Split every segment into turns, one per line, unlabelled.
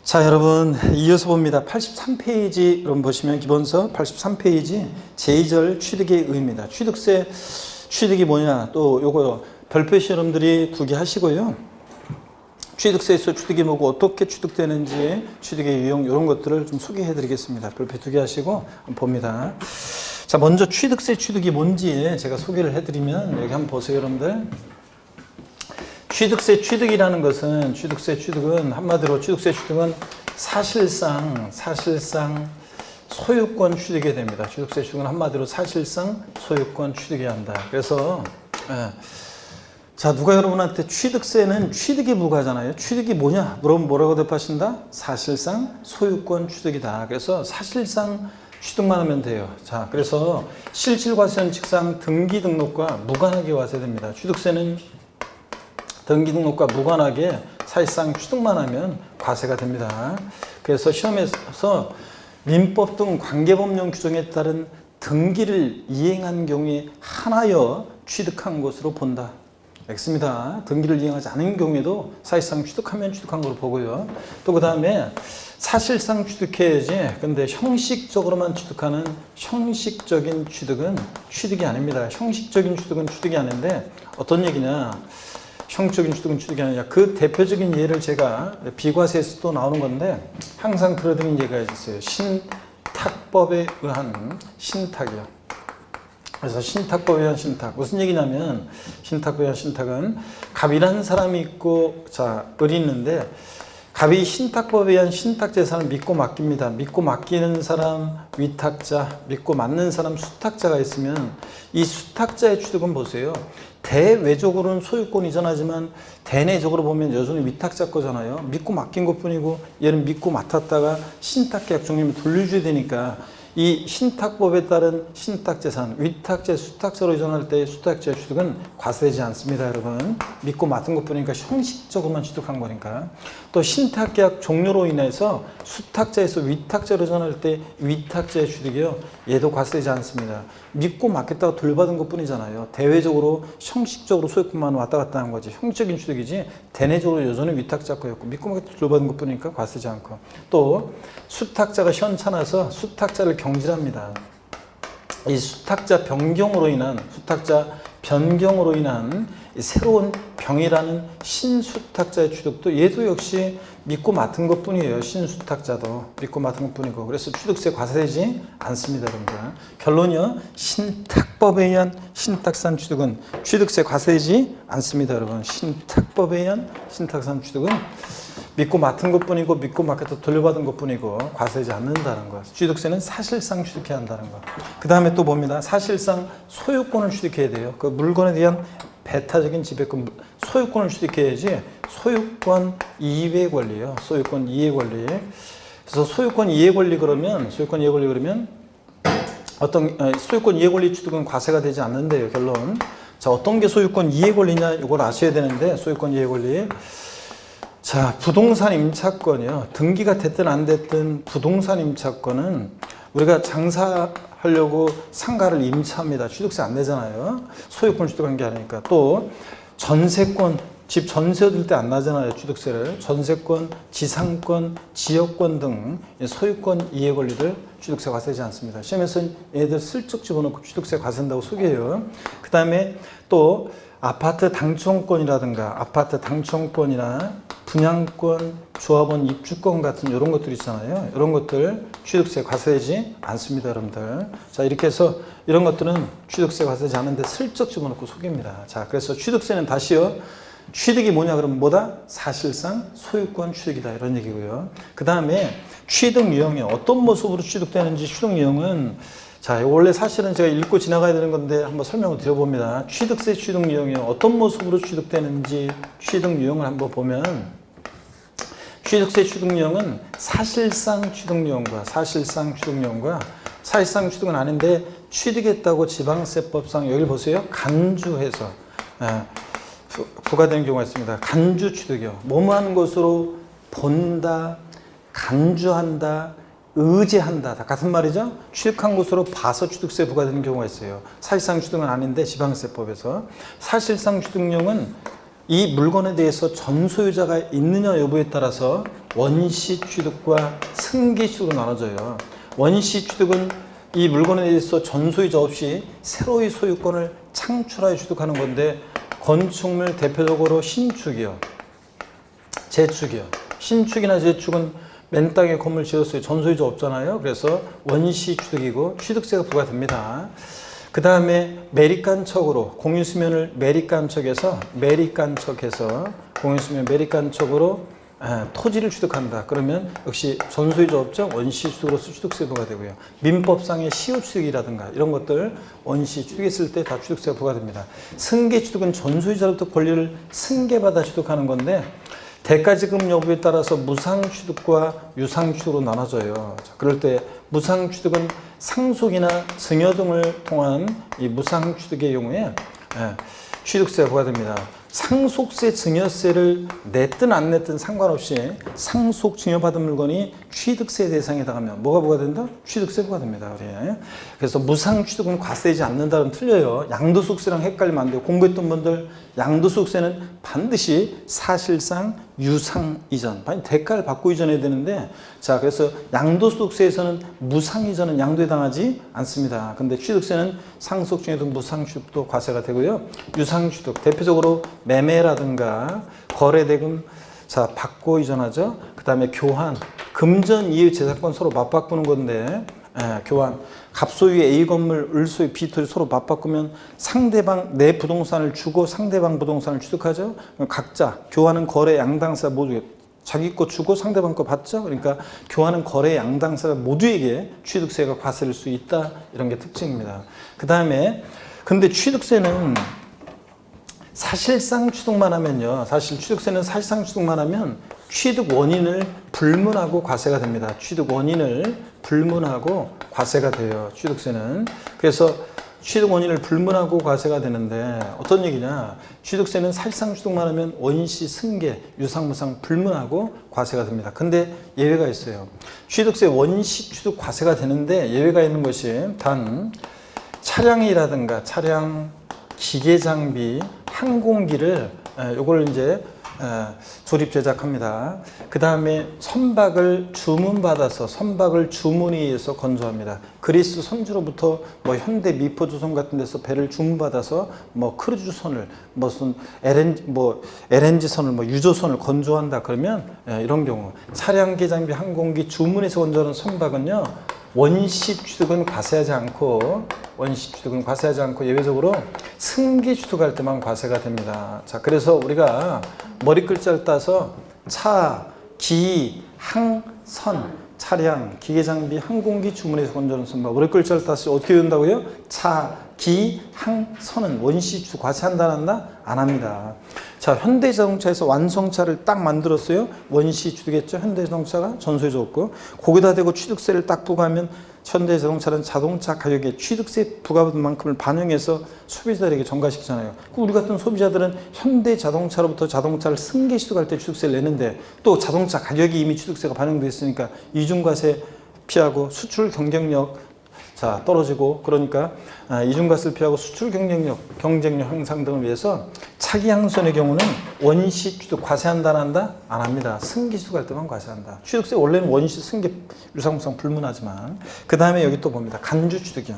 자, 여러분 이어서 봅니다. 83페이지 여러분 보시면 기본서 83페이지 제2절 취득의 의미입니다. 취득세 취득이 뭐냐, 또 요거 별표시 여러분들이 두 개 하시고요. 취득세에서 취득이 뭐고 어떻게 취득되는지 취득의 유형 이런 것들을 좀 소개해 드리겠습니다. 별표 두 개 하시고 봅니다. 자, 먼저 취득세 취득이 뭔지 제가 소개를 해 드리면 여기 한번 보세요, 여러분들. 취득세 취득이라는 것은 취득세 취득은 한마디로 취득세 취득은 사실상 소유권 취득이 됩니다. 취득세 취득은 한마디로 사실상 소유권 취득이 한다. 그래서 자, 누가 여러분한테 취득세는 취득이 부과하잖아요. 취득이 뭐냐 물어보면 뭐라고 대답하신다? 사실상 소유권 취득이다. 그래서 사실상 취득만 하면 돼요. 자, 그래서 실질과세는 직상 등기등록과 무관하게 과세됩니다. 취득세는 등기등록과 무관하게 사실상 취득만 하면 과세가 됩니다. 그래서 시험에서 민법 등 관계법령 규정에 따른 등기를 이행한 경우에 한하여 취득한 것으로 본다. X입니다. 등기를 이행하지 않은 경우에도 사실상 취득하면 취득한 것으로 보고요. 또 그 다음에 사실상 취득해야지, 근데 형식적으로만 취득하는 형식적인 취득은 취득이 아닙니다. 형식적인 취득은 취득이 아닌데 어떤 얘기냐, 형식적인 취득은 취득이 아니냐. 그 대표적인 예를 제가 비과세에서 또 나오는 건데 항상 들어드린 예가 있어요. 신탁법에 의한 신탁이요. 그래서 신탁법에 의한 신탁 무슨 얘기냐면, 신탁법에 의한 신탁은 갑이라는 사람이 있고 자 을이 있는데 갑이 신탁법에 의한 신탁 재산을 믿고 맡깁니다. 믿고 맡기는 사람 위탁자, 믿고 맡는 사람 수탁자가 있으면 이 수탁자의 취득은 보세요. 대외적으로는 소유권 이전하지만 대내적으로 보면 여전히 위탁자 거잖아요. 믿고 맡긴 것뿐이고 얘는 믿고 맡았다가 신탁계약 종료면 돌려줘야 되니까 이 신탁법에 따른 신탁재산, 위탁재, 수탁자로 이전할 때 수탁자의 취득은 과세되지 않습니다, 여러분. 믿고 맡은 것뿐이니까 형식적으로만 취득한 거니까. 또 신탁계약 종료로 인해서 수탁자에서 위탁자로 이전할 때 위탁자의 취득이요, 얘도 과세되지 않습니다. 믿고 맡겼다가 돌려받은 것뿐이잖아요. 대외적으로 형식적으로 소유권만 왔다 갔다 하는 거지 형식적인 취득이지 대내적으로 여전히 위탁자 거였고 믿고 맡겼다가 돌려받은 것뿐이니까 과세되지 않고, 또 수탁자가 현찮아서 수탁자를 경질합니다. 이 수탁자 변경으로 인한 새로운 병이라는 신수탁자의 취득도 얘도 역시 믿고 맡은 것 뿐이에요. 신수탁자도 믿고 맡은 것 뿐이고, 그래서 취득세 과세되지 않습니다, 여러분들. 결론이요, 신탁법에 의한 신탁산 취득은 취득세 과세되지 않습니다, 여러분. 신탁법에 의한 신탁산 취득은 믿고 맡은 것뿐이고 믿고 맡겼다 돌려받은 것뿐이고 과세되지 않는다는 것. 취득세는 사실상 취득해야 한다는 것. 그 다음에 또 봅니다. 사실상 소유권을 취득해야 돼요. 그 물건에 대한 배타적인 지배권, 소유권을 취득해야지 소유권 이외의 권리예요. 소유권 이외의 권리. 그래서 소유권 이외의 권리 그러면 소유권 이외의 권리 취득은 과세가 되지 않는데요, 결론. 자, 어떤 게 소유권 이외의 권리냐 이걸 아셔야 되는데, 소유권 이외의 권리. 자, 부동산 임차권이요. 등기가 됐든 안 됐든 부동산 임차권은 우리가 장사하려고 상가를 임차합니다. 취득세 안 내잖아요. 소유권 취득한 게 아니니까. 또 전세권, 집 전세 얻을 때 안 나잖아요, 취득세를. 전세권, 지상권, 지역권 등 소유권 이해 권리를 취득세 과세되지 않습니다. 시험에서 얘들 슬쩍 집어넣고 취득세 과세된다고 소개해요. 그 다음에 또 아파트 당첨권이라든가 아파트 당첨권이나 분양권, 조합원 입주권 같은 이런 것들 있잖아요. 이런 것들 취득세 과세되지 않습니다, 여러분들. 자, 이렇게 해서 이런 것들은 취득세 과세되지 않는데 슬쩍 집어넣고 소개입니다. 자, 그래서 취득세는 다시요, 취득이 뭐냐 그러면 뭐다? 사실상 소유권 취득이다, 이런 얘기고요. 그 다음에 취득 유형이 어떤 모습으로 취득되는지, 취득 유형은 자, 원래 사실은 제가 읽고 지나가야 되는 건데 한번 설명을 드려봅니다. 취득세 취득 유형이 어떤 모습으로 취득되는지 취득 유형을 한번 보면, 취득세 취득 유형은 사실상 취득 유형과 사실상 취득은 아닌데 취득했다고 지방세법상 여기 보세요. 간주해서 부과되는 경우가 있습니다. 간주 취득이요. 뭐뭐하는 것으로 본다, 간주한다, 의지한다, 다 같은 말이죠. 취득한 것으로 봐서 취득세 부과되는 경우가 있어요. 사실상 취득은 아닌데 지방세법에서. 사실상 취득용은 이 물건에 대해서 전소유자가 있느냐 여부에 따라서 원시 취득과 승계 취득으로 나눠져요. 원시 취득은 이 물건에 대해서 전소유자 없이 새로이 소유권을 창출하여 취득하는 건데, 건축물 대표적으로 신축이요, 재축이요. 신축이나 재축은 맨 땅에 건물 지었어요. 전소유자 없잖아요. 그래서 원시 취득이고 취득세가 부과됩니다. 그 다음에 매립간척으로 공유수면을 매립간척해서 공유수면 매립간척으로 토지를 취득한다. 그러면 역시 전소유자 없죠. 원시 취득으로서 취득세 부과되고요. 민법상의 시효취득이라든가 이런 것들 원시 취득했을 때 다 취득세가 부과됩니다. 승계 취득은 전소유자로부터 권리를 승계받아 취득하는 건데, 대가지급 여부에 따라서 무상취득과 유상취득으로 나눠져요. 자, 그럴 때 무상취득은 상속이나 증여 등을 통한 이 무상취득의 경우에 취득세가 부과됩니다. 상속세, 증여세를 냈든 안 냈든 상관없이 상속, 증여받은 물건이 취득세 대상에 해당하면 뭐가 부과된다? 취득세 부과됩니다. 그래서 무상취득은 과세되지 않는다는 틀려요. 양도소득세랑 헷갈리면 안 돼요. 공부했던 분들, 양도소득세는 반드시 사실상 유상 이전, 대가를 받고 이전해야 되는데, 자, 그래서 양도소득세에서는 무상 이전은 양도에 당하지 않습니다. 근데 취득세는 상속, 증여 등 무상취득도 과세가 되고요. 유상취득, 대표적으로 매매라든가 거래대금, 자, 받고 이전하죠. 그 다음에 교환, 금전 이의 재산권 서로 맞바꾸는 건데, 교환, 갑소유의 A 건물, 을소유의 B 토지 서로 맞바꾸면 상대방 내 부동산을 주고 상대방 부동산을 취득하죠. 각자 교환은 거래 양당사 모두 자기 거 주고 상대방 거 받죠. 그러니까 교환은 거래 양당사 모두에게 취득세가 과세될 수 있다. 이런 게 특징입니다. 그 다음에 근데 취득세는 사실상 취득만 하면요. 사실 취득세는 사실상 취득만 하면 취득 원인을 불문하고 과세가 됩니다. 취득 원인을 불문하고 과세가 돼요. 취득세는. 그래서 취득 원인을 불문하고 과세가 되는데 어떤 얘기냐. 취득세는 사실상 취득만 하면 원시, 승계, 유상, 무상 불문하고 과세가 됩니다. 근데 예외가 있어요. 취득세 원시 취득 과세가 되는데 예외가 있는 것이 단 차량이라든가 차량, 기계 장비, 항공기를 요걸 이제 조립 제작합니다. 그 다음에 선박을 주문받아서 선박을 주문에 의해서 건조합니다. 그리스 선주로부터 뭐 현대 미포조선 같은 데서 배를 주문받아서 뭐 크루즈선을 무슨 LNG선을 뭐 유조선을 건조한다 그러면 이런 경우 차량, 기장비, 항공기 주문해서 건조하는 선박은요 원시 취득은 과세하지 않고 예외적으로 승계 취득할 때만 과세가 됩니다. 자, 그래서 우리가 머리 글자를 따서 차, 기, 항, 선, 차량, 기계장비, 항공기 주문해서 건조하는 선박 머리 글자를 따서 어떻게 된다고요? 차, 기, 항, 선은 원시 취득 과세한다 안 한다? 안 합니다. 자, 현대자동차에서 완성차를 딱 만들었어요. 원시 취득했죠. 현대자동차가 전소유자 없고 거기다 대고 취득세를 딱 부과하면 현대자동차는 자동차 가격에 취득세 부과받은 만큼을 반영해서 소비자들에게 전가시키잖아요. 우리 같은 소비자들은 현대자동차로부터 자동차를 승계 취득할 때 취득세를 내는데 또 자동차 가격이 이미 취득세가 반영되어 있으니까 이중과세 피하고 수출 경쟁력 자 떨어지고 그러니까 이중과세를 피하고 수출 경쟁력 향상 등을 위해서 차기 항선의 경우는 원시 취득 과세한다 안 한다? 안 합니다. 승계 취득할 때만 과세한다. 취득세 원래는 원시 승계 유상무상 불문하지만 그 다음에 여기 또 봅니다. 간주 취득이요.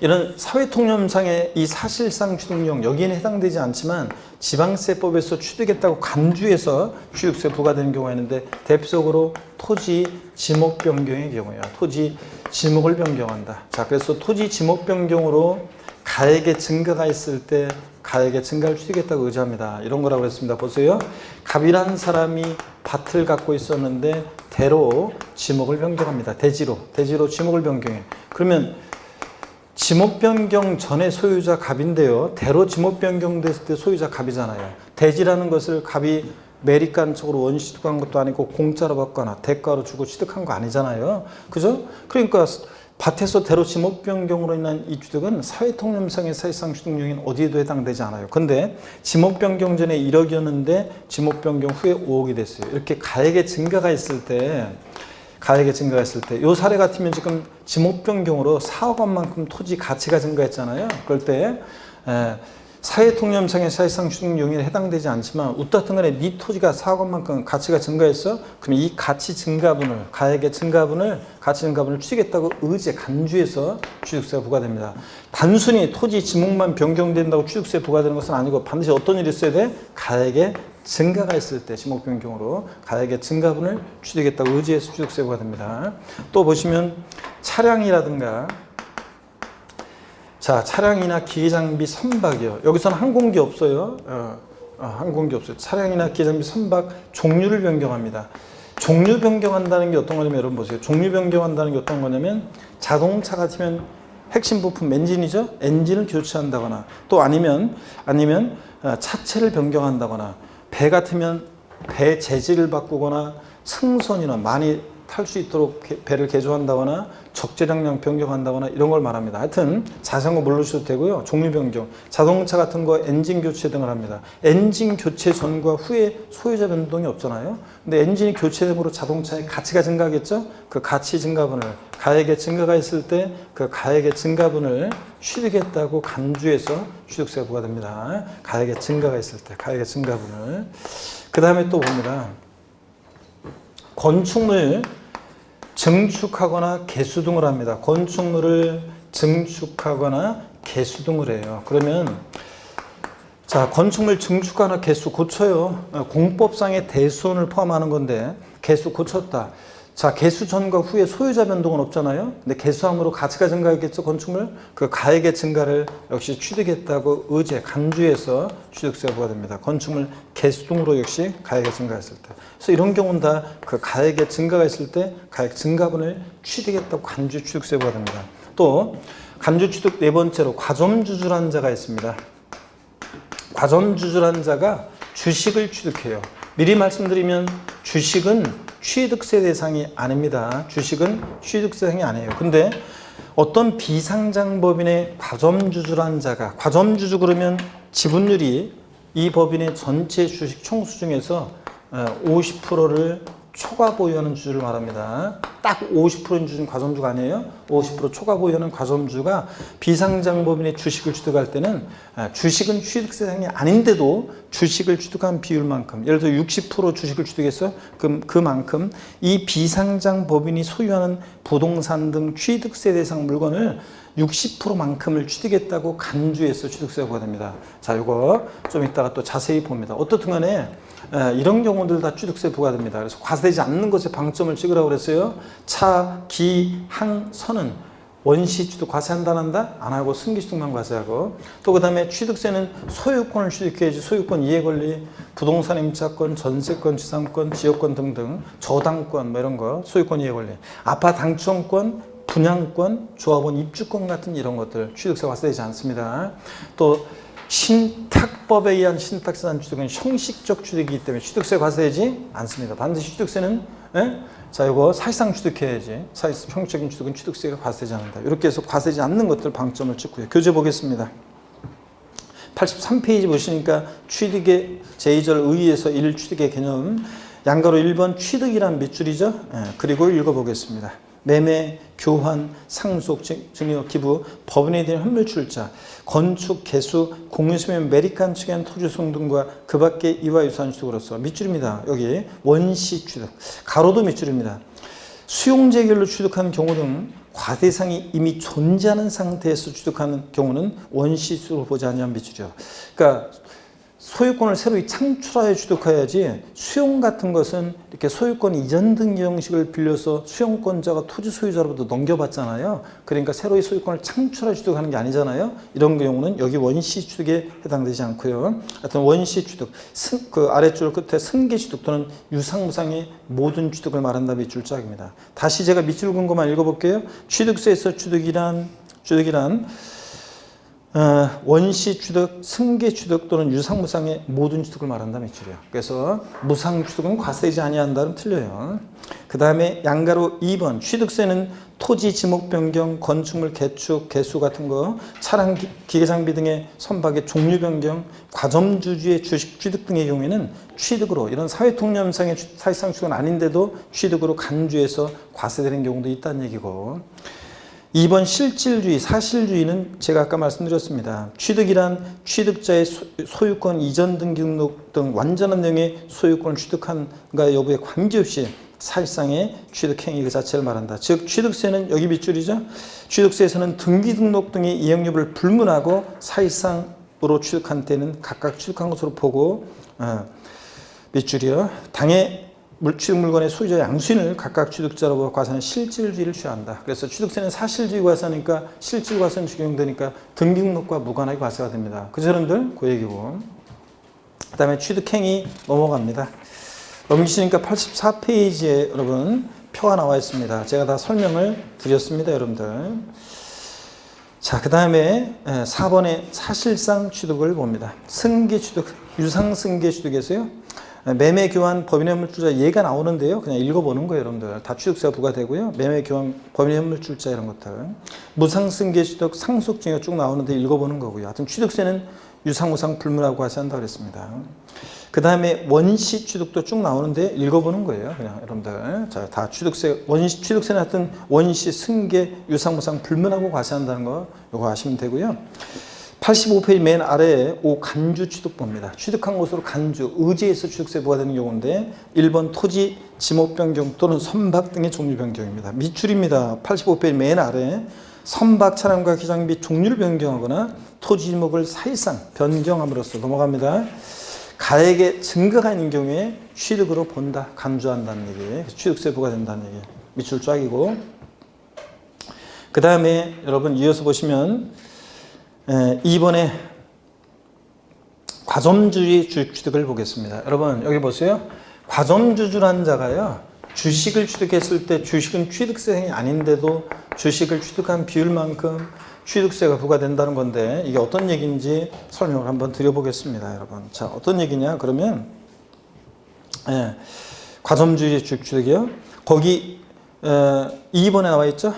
이런 사회통념상의 이 사실상 취득용 여기에는 해당되지 않지만 지방세법에서 취득했다고 간주해서 취득세 부과되는 경우가 있는데 대표적으로 토지 지목 변경의 경우예요. 토지 지목을 변경한다. 자, 그래서 토지 지목 변경으로 가액의 증가가 있을 때 가액의 증가를 취득했다고 의지합니다. 이런 거라고 했습니다. 보세요. 갑이라는 사람이 밭을 갖고 있었는데 대로 지목을 변경합니다. 대지로 지목을 변경해. 그러면 지목 변경 전에 소유자 갑인데요. 대로 지목 변경됐을 때 소유자 갑이잖아요. 대지라는 것을 갑이 매립간척으로 원시 취득한 것도 아니고 공짜로 받거나 대가로 주고 취득한 거 아니잖아요. 그죠? 그러니까 밭에서 대로 지목 변경으로 인한 이 취득은 사회통념상의 사실상 취득용인 어디에도 해당되지 않아요. 근데 지목 변경 전에 1억이었는데 지목 변경 후에 5억이 됐어요. 이렇게 가액의 증가가 있을 때 이 사례 같으면 지금 지목 변경으로 4억 원만큼 토지 가치가 증가했잖아요. 그럴 때 사회통념상의 사실상 취득 용의에 해당되지 않지만 어떻든 간에 네 토지가 4억만큼 가치가 증가했어? 그럼 이 가치 증가분을, 가액의 증가분을, 가치 증가분을 취득했다고 의지에 간주해서 취득세가 부과됩니다. 단순히 토지 지목만 변경된다고 취득세 부과되는 것은 아니고 반드시 어떤 일이 있어야 돼? 가액의 증가가 있을 때 지목 변경으로 가액의 증가분을 취득했다고 의지해서 취득세 부과됩니다. 또 보시면 차량이라든가 자, 차량이나 기계장비 선박이요. 여기서는 항공기 없어요. 항공기 없어요. 차량이나 기계장비 선박 종류를 변경합니다. 종류 변경한다는 게 어떤 거냐면 여러분 보세요. 종류 변경한다는 게 어떤 거냐면 자동차 같으면 핵심 부품 엔진이죠. 엔진을 교체한다거나 또 아니면 차체를 변경한다거나 배 같으면 배 재질을 바꾸거나 승선이나 많이 탈 수 있도록 배를 개조한다거나 적재량량 변경한다거나 이런 걸 말합니다. 하여튼 자세한 거 모르셔도 되고요. 종류 변경, 자동차 같은 거 엔진 교체 등을 합니다. 엔진 교체 전과 후에 소유자 변동이 없잖아요. 근데 엔진이 교체됨으로 자동차의 가치가 증가하겠죠. 그 가치 증가분을 가액의 증가가 있을 때 그 가액의 증가분을 취득했다고 간주해서 취득세가 부과됩니다. 가액의 증가가 있을 때 가액의 증가분을. 그 다음에 또 봅니다. 건축물 증축하거나 개수 등을 합니다. 건축물을 증축하거나 개수 등을 해요. 그러면 자, 건축물 증축하거나 개수 고쳐요. 공법상의 대수원을 포함하는 건데 개수 고쳤다. 자, 개수 전과 후에 소유자 변동은 없잖아요. 근데 개수함으로 가치가 증가했겠죠, 건축물. 그 가액의 증가를 역시 취득했다고 의지에 간주해서 취득세가 부과됩니다. 건축물 개수 등으로 역시 가액의 증가했을 때. 그래서 이런 경우는 다 그 가액의 증가가 있을 때 가액 증가분을 취득했다고 간주 취득세 부과됩니다. 또 간주 취득 네 번째로 과점주주란 자가 있습니다. 과점주주란 자가 주식을 취득해요. 미리 말씀드리면 주식은 취득세 대상이 아닙니다. 주식은 취득세 대상이 아니에요. 근데 어떤 비상장법인의 과점주주란 자가, 과점주주 그러면 지분율이 이 법인의 전체 주식 총수 중에서 50%를 초과 보유하는 주주를 말합니다. 딱 50%인 주주는 과점주가 아니에요. 50% 초과 보유하는 과점주가 비상장법인의 주식을 취득할 때는 주식은 취득세 대상이 아닌데도 주식을 취득한 비율만큼, 예를 들어 60% 주식을 취득해서 그만큼 이 비상장법인이 소유하는 부동산 등 취득세 대상 물건을 60%만큼을 취득했다고 간주해서 취득세가 부과됩니다. 자, 이거 좀 이따가 또 자세히 봅니다. 어떻든 간에 이런 경우들 다 취득세 부과됩니다. 그래서 과세되지 않는 것에 방점을 찍으라고 그랬어요. 차, 기, 항, 선은 원시 취득 과세한다 안 한다? 안 하고 승기취득만 과세하고 또 그 다음에 취득세는 소유권을 취득해야지 소유권 이해권리, 부동산 임차권, 전세권, 지상권, 지역권 등등 저당권 뭐 이런 거 소유권 이해권리, 아파트 당첨권, 분양권, 조합원 입주권 같은 이런 것들 취득세 과세되지 않습니다. 또 신탁법에 의한 신탁세단 취득은 형식적 취득이기 때문에 취득세 과세되지 않습니다. 반드시 취득세는 자, 이거 사실상 취득해야지. 형식적인 취득은 취득세가 과세되지 않는다. 이렇게 해서 과세되지 않는 것들 방점을 찍고요. 교재 보겠습니다. 83페이지 보시니까 취득의 제2절 의의에서 1 취득의 개념 양가로 1번 취득이란 밑줄이죠. 그리고 읽어보겠습니다. 매매, 교환, 상속, 증여, 기부, 법인에 대한 현물 출자, 건축, 개수, 공유수면 매립간 측의 토지수용 등과 그 밖의 이와 유사한 취득으로서 밑줄입니다. 여기 원시 취득, 가로도 밑줄입니다. 수용재결로 취득한 경우 등 과대상이 이미 존재하는 상태에서 취득하는 경우는 원시수로 보지 아니한 밑줄이죠. 그러니까 소유권을 새로 창출하여 취득해야지 수용 같은 것은 이렇게 소유권 이전 등기 형식을 빌려서 수용권자가 토지 소유자로부터 넘겨받잖아요. 그러니까 새로이 소유권을 창출하여 취득하는 게 아니잖아요. 이런 경우는 여기 원시 취득에 해당되지 않고요. 하여튼 원시 취득, 그 아래줄 끝에 승계 취득 또는 유상무상의 모든 취득을 말한다 밑줄짝입니다. 다시 제가 밑줄 근 것만 읽어볼게요. 취득세에서 취득이란 원시 취득, 승계 취득 또는 유상무상의 모든 취득을 말한다 밑줄이에요. 그래서 무상 취득은 과세되지 아니한다는 틀려요. 그 다음에 양가로 2번 취득세는 토지 지목 변경, 건축물 개축, 개수 같은 거, 차량, 기계장비 등의 선박의 종류 변경, 과점주주의 주식 취득 등의 경우에는 취득으로 이런 사회통념상의 사실상 취득은 아닌데도 취득으로 간주해서 과세되는 경우도 있다는 얘기고 2번 실질주의, 사실주의는 제가 아까 말씀드렸습니다. 취득이란 취득자의 소유권 이전 등기등록 등 완전한 내용의 소유권을 취득한가 여부에 관계없이 사실상의 취득행위 그 자체를 말한다. 즉 취득세는 여기 밑줄이죠. 취득세에서는 등기등록 등의 이행 여부를 불문하고 사실상으로 취득한 때는 각각 취득한 것으로 보고 밑줄이요. 당해 취득 물건의 소유자 양수인을 각각 취득자로 과세하는 실질주의를 취한다. 그래서 취득세는 사실주의 과세하니까 실질 과세는 적용되니까 등기등록과 무관하게 과세가 됩니다. 그죠 여러분들? 그 얘기고. 그 다음에 취득행위 넘어갑니다. 넘기시니까 84페이지에 여러분 표가 나와 있습니다. 제가 다 설명을 드렸습니다 여러분들. 자, 그 다음에 4번에 사실상 취득을 봅니다. 승계취득, 유상승계취득에서요. 매매 교환 법인의 현물출자 얘가 나오는데요. 그냥 읽어보는 거예요 여러분들. 다 취득세가 부과되고요. 매매 교환 법인의 현물출자 이런 것들. 무상승계취득 상속증이 쭉 나오는데 읽어보는 거고요. 하여튼 취득세는 유상무상 불문하고 과세한다고 그랬습니다. 그 다음에 원시 취득도 쭉 나오는데 읽어보는 거예요. 그냥 여러분들. 자, 다 취득세, 원시 취득세는 하여튼 원시 승계 유상무상 불문하고 과세한다는 거 이거 아시면 되고요. 85페이지 맨 아래에 간주 취득법입니다. 취득한 곳으로 간주, 의지에서 취득세 부과되는 경우인데 1번 토지 지목 변경 또는 선박 등의 종류 변경입니다. 밑줄입니다. 85페이지 맨 아래에 선박 차량과 기장 및 종류를 변경하거나 토지 지목을 사실상 변경함으로써 넘어갑니다. 가액의 증가가 있는 경우에 취득으로 본다, 간주한다는 얘기, 취득세 부과된다는 얘기. 밑줄 쫙이고. 그 다음에 여러분 이어서 보시면 2번에 과점주의 취득을 보겠습니다. 여러분 여기 보세요. 과점주주라는 자가요. 주식을 취득했을 때 주식은 취득세행위 아닌데도 주식을 취득한 비율만큼 취득세가 부과된다는 건데 이게 어떤 얘기인지 설명을 한번 드려보겠습니다. 여러분. 자, 어떤 얘기냐 그러면 과점주의 취득이요. 거기 2번에 나와 있죠.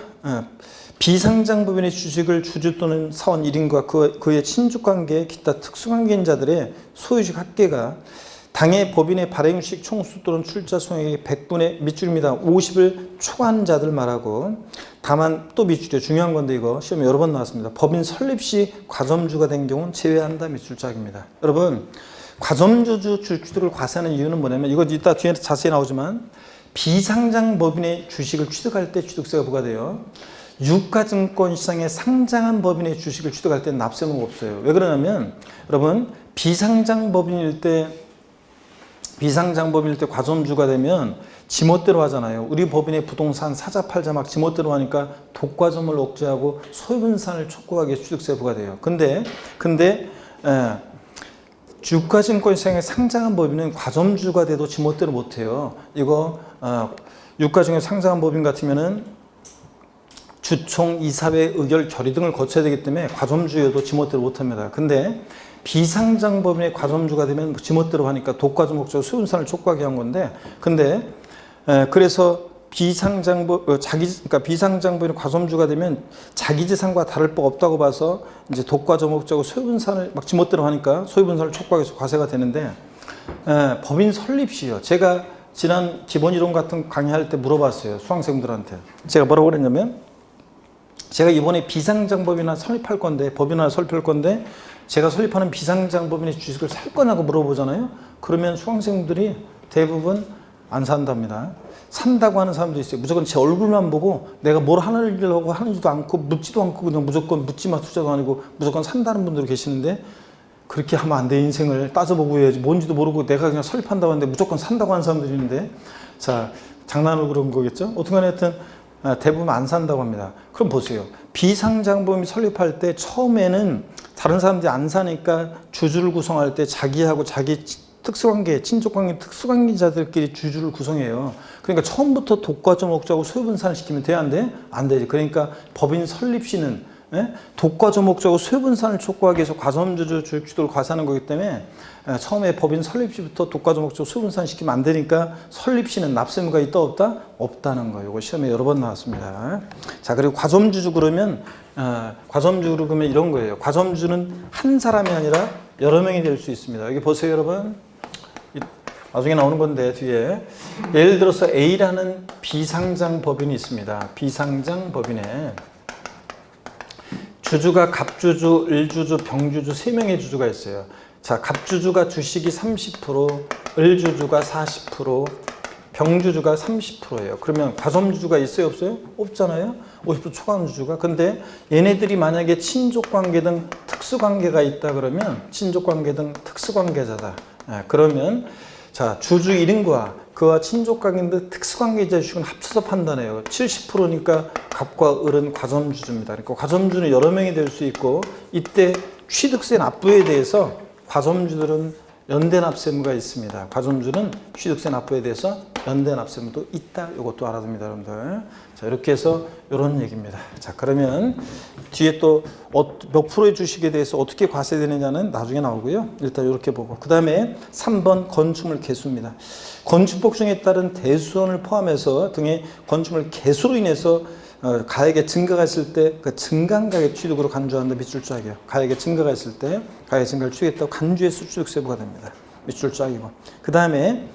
비상장 법인의 주식을 주주 또는 사원 1인과 그의 친족관계 기타 특수관계인 자들의 소유식 합계가 당해 법인의 발행식 총수 또는 출자 총액의 100분의 밑줄입니다. 50을 초과한 자들 말하고 다만 또 밑줄이에요. 중요한 건데 이거 시험에 여러 번 나왔습니다. 법인 설립 시 과점주가 된 경우는 제외한다 밑줄짝입니다. 여러분 과점주주 취득을 과세하는 이유는 뭐냐면 이거 이따 뒤에 자세히 나오지만 비상장 법인의 주식을 취득할 때 취득세가 부과돼요. 유가증권 시장에 상장한 법인의 주식을 취득할 때는 납세는 없어요. 왜 그러냐면 여러분 비상장 법인일 때 과점주가 되면 지멋대로 하잖아요. 우리 법인의 부동산 사자 팔자 막 지멋대로 하니까 독과점을 억제하고 소유분산을 촉구하게 취득세 부과돼요. 근데 유가증권 시장에 상장한 법인은 과점주가 돼도 지멋대로 못해요. 이거 유가증권 상장한 법인 같으면은 주총, 이사회, 의결, 결의 등을 거쳐야 되기 때문에 과점주여도 지멋대로 못합니다. 근데 비상장 법인의 과점주가 되면 지멋대로 하니까 독과점 목적으로 소유분산을 촉구하게 한 건데 근데 그래서 그러니까 비상장 법인의 과점주가 되면 자기재산과 다를 바 없다고 봐서 이제 독과점 목적으로 소유분산을 막 지멋대로 하니까 소유분산을 촉구하기 위해서 과세가 되는데 법인 설립 시요. 제가 지난 기본이론 같은 강의할 때 물어봤어요. 수강생들한테. 제가 뭐라고 그랬냐면 제가 이번에 비상장법인을 설립할 건데 법인을 설립할 건데 제가 설립하는 비상장법인의 주식을 살 거냐고 물어보잖아요. 그러면 수강생들이 대부분 안 산답니다. 산다고 하는 사람도 있어요. 무조건 제 얼굴만 보고 내가 뭘 하려고 하는지도 않고 묻지도 않고 그냥 무조건 묻지마 투자도 아니고 무조건 산다는 분들이 계시는데 그렇게 하면 안 돼. 인생을 따져보고 해야지. 뭔지도 모르고 내가 그냥 설립한다고 하는데 무조건 산다고 하는 사람들이 있는데 자 장난으로 그런 거겠죠. 어떻게 하여튼 대부분 안 산다고 합니다. 그럼 보세요. 비상장법인이 설립할 때 처음에는 다른 사람들이 안 사니까 주주를 구성할 때 자기하고 자기 특수관계, 친족관계, 특수관계자들끼리 주주를 구성해요. 그러니까 처음부터 독과점 목적으로 소유분산을 시키면 돼야 안 돼? 안 되지. 그러니까 법인 설립 시는 독과점 목적으로 소유분산을 촉구하기 위해서 과점주주 취득을 과세하는 거기 때문에 처음에 법인 설립 시부터 독과점 목적으로 소유분산 시키면 안 되니까 설립 시는 납세무가 있다 없다? 없다는 거예요. 이거 시험에 여러 번 나왔습니다. 자 그리고 과점주주 그러면 이런 거예요. 과점주는 한 사람이 아니라 여러 명이 될 수 있습니다. 여기 보세요 여러분. 나중에 나오는 건데 뒤에 예를 들어서 A라는 비상장 법인이 있습니다. 비상장 법인에 주주가 갑주주, 을주주, 병주주 3명의 주주가 있어요. 자, 갑주주가 주식이 30%, 을주주가 40%, 병주주가 30%예요. 그러면 과점주주가 있어요, 없어요? 없잖아요. 50% 초과주주가. 근데 얘네들이 만약에 친족관계 등 특수관계가 있다 그러면 친족관계 등 특수관계자다. 그러면 자, 주주 1인과 그와 친족관계 등 특수관계자 주식은 합쳐서 판단해요. 70%니까 갑과 을은 과점주주입니다. 그러니까 과점주는 여러 명이 될 수 있고 이때 취득세 납부에 대해서 과점주들은 연대 납세무가 있습니다. 과점주는 취득세 납부에 대해서 연대 납세무도 있다. 이것도 알아둡니다, 여러분들. 자, 이렇게 해서 이런 얘기입니다. 자, 그러면 뒤에 또 몇 프로의 주식에 대해서 어떻게 과세되느냐는 나중에 나오고요. 일단 이렇게 보고. 그 다음에 3번 건축물 개수입니다. 건축법 중에 따른 대수원을 포함해서 등의 건축물 개수로 인해서 가액의 증가가 있을 때 그 증가가액 취득으로 간주한다. 밑줄짝이에요. 가액의 증가가 있을 때 가액 증가를 취득했다고 간주해서 취득세부가 됩니다. 밑줄짝이고. 그 다음에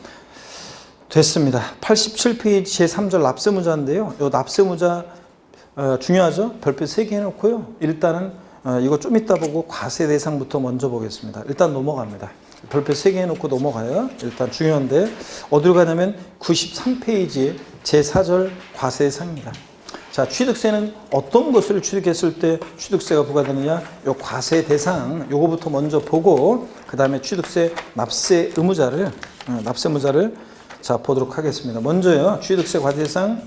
됐습니다. 87페이지 제3절 납세무자인데요. 이 납세무자 중요하죠. 별표 3개 해놓고요. 일단은 이거 좀 이따 보고 과세 대상부터 먼저 보겠습니다. 일단 넘어갑니다. 별표 3개 해놓고 넘어가요. 일단 중요한데 어디로 가냐면 93페이지 제4절 과세 대상입니다. 자, 취득세는 어떤 것을 취득했을 때 취득세가 부과되느냐? 요 과세 대상 요거부터 먼저 보고 그 다음에 취득세 납세 의무자를 납세무자를 자 보도록 하겠습니다. 먼저요, 취득세 과세 대상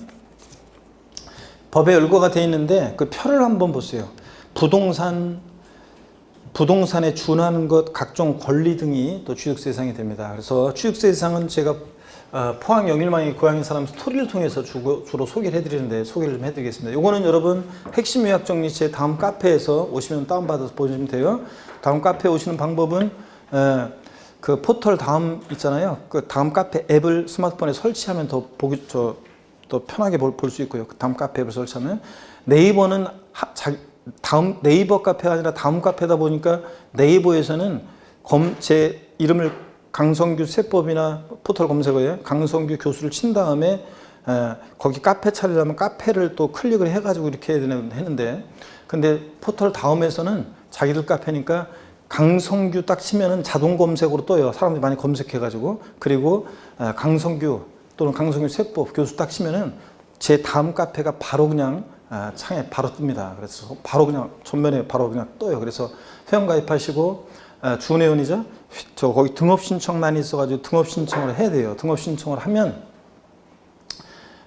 법에 열거가 되어 있는데 그 표를 한번 보세요. 부동산에 준하는 것, 각종 권리 등이 또 취득세 대상이 됩니다. 그래서 취득세 대상은 제가 포항 영일망이 고향인 사람 스토리를 통해서 주로 소개를 해드리는데 소개를 좀 해드리겠습니다. 이거는 여러분 핵심 요약 정리 제 다음 카페에서 오시면 다운받아서 보시면 돼요. 다음 카페에 오시는 방법은 그 포털 다음 있잖아요. 그 다음 카페 앱을 스마트폰에 설치하면 더 편하게 볼 수 있고요. 그 다음 카페 앱을 설치하면 네이버는 다음 네이버 카페가 아니라 다음 카페다 보니까 네이버에서는 제 이름을 강성규 세법이나 포털 검색어에 강성규 교수를 친 다음에 거기 카페 찾으려면 카페를 또 클릭을 해가지고 이렇게 했는데 근데 포털 다음에서는 자기들 카페니까 강성규 딱 치면은 자동 검색으로 떠요. 사람들이 많이 검색해가지고 그리고 강성규 또는 강성규 세법 교수 딱 치면은 제 다음 카페가 바로 그냥 창에 바로 뜹니다. 그래서 바로 그냥 전면에 바로 그냥 떠요. 그래서 회원가입하시고 준회원이죠. 저 거기 등업 신청란이 있어가지고 등업 신청을 해야 돼요. 등업 신청을 하면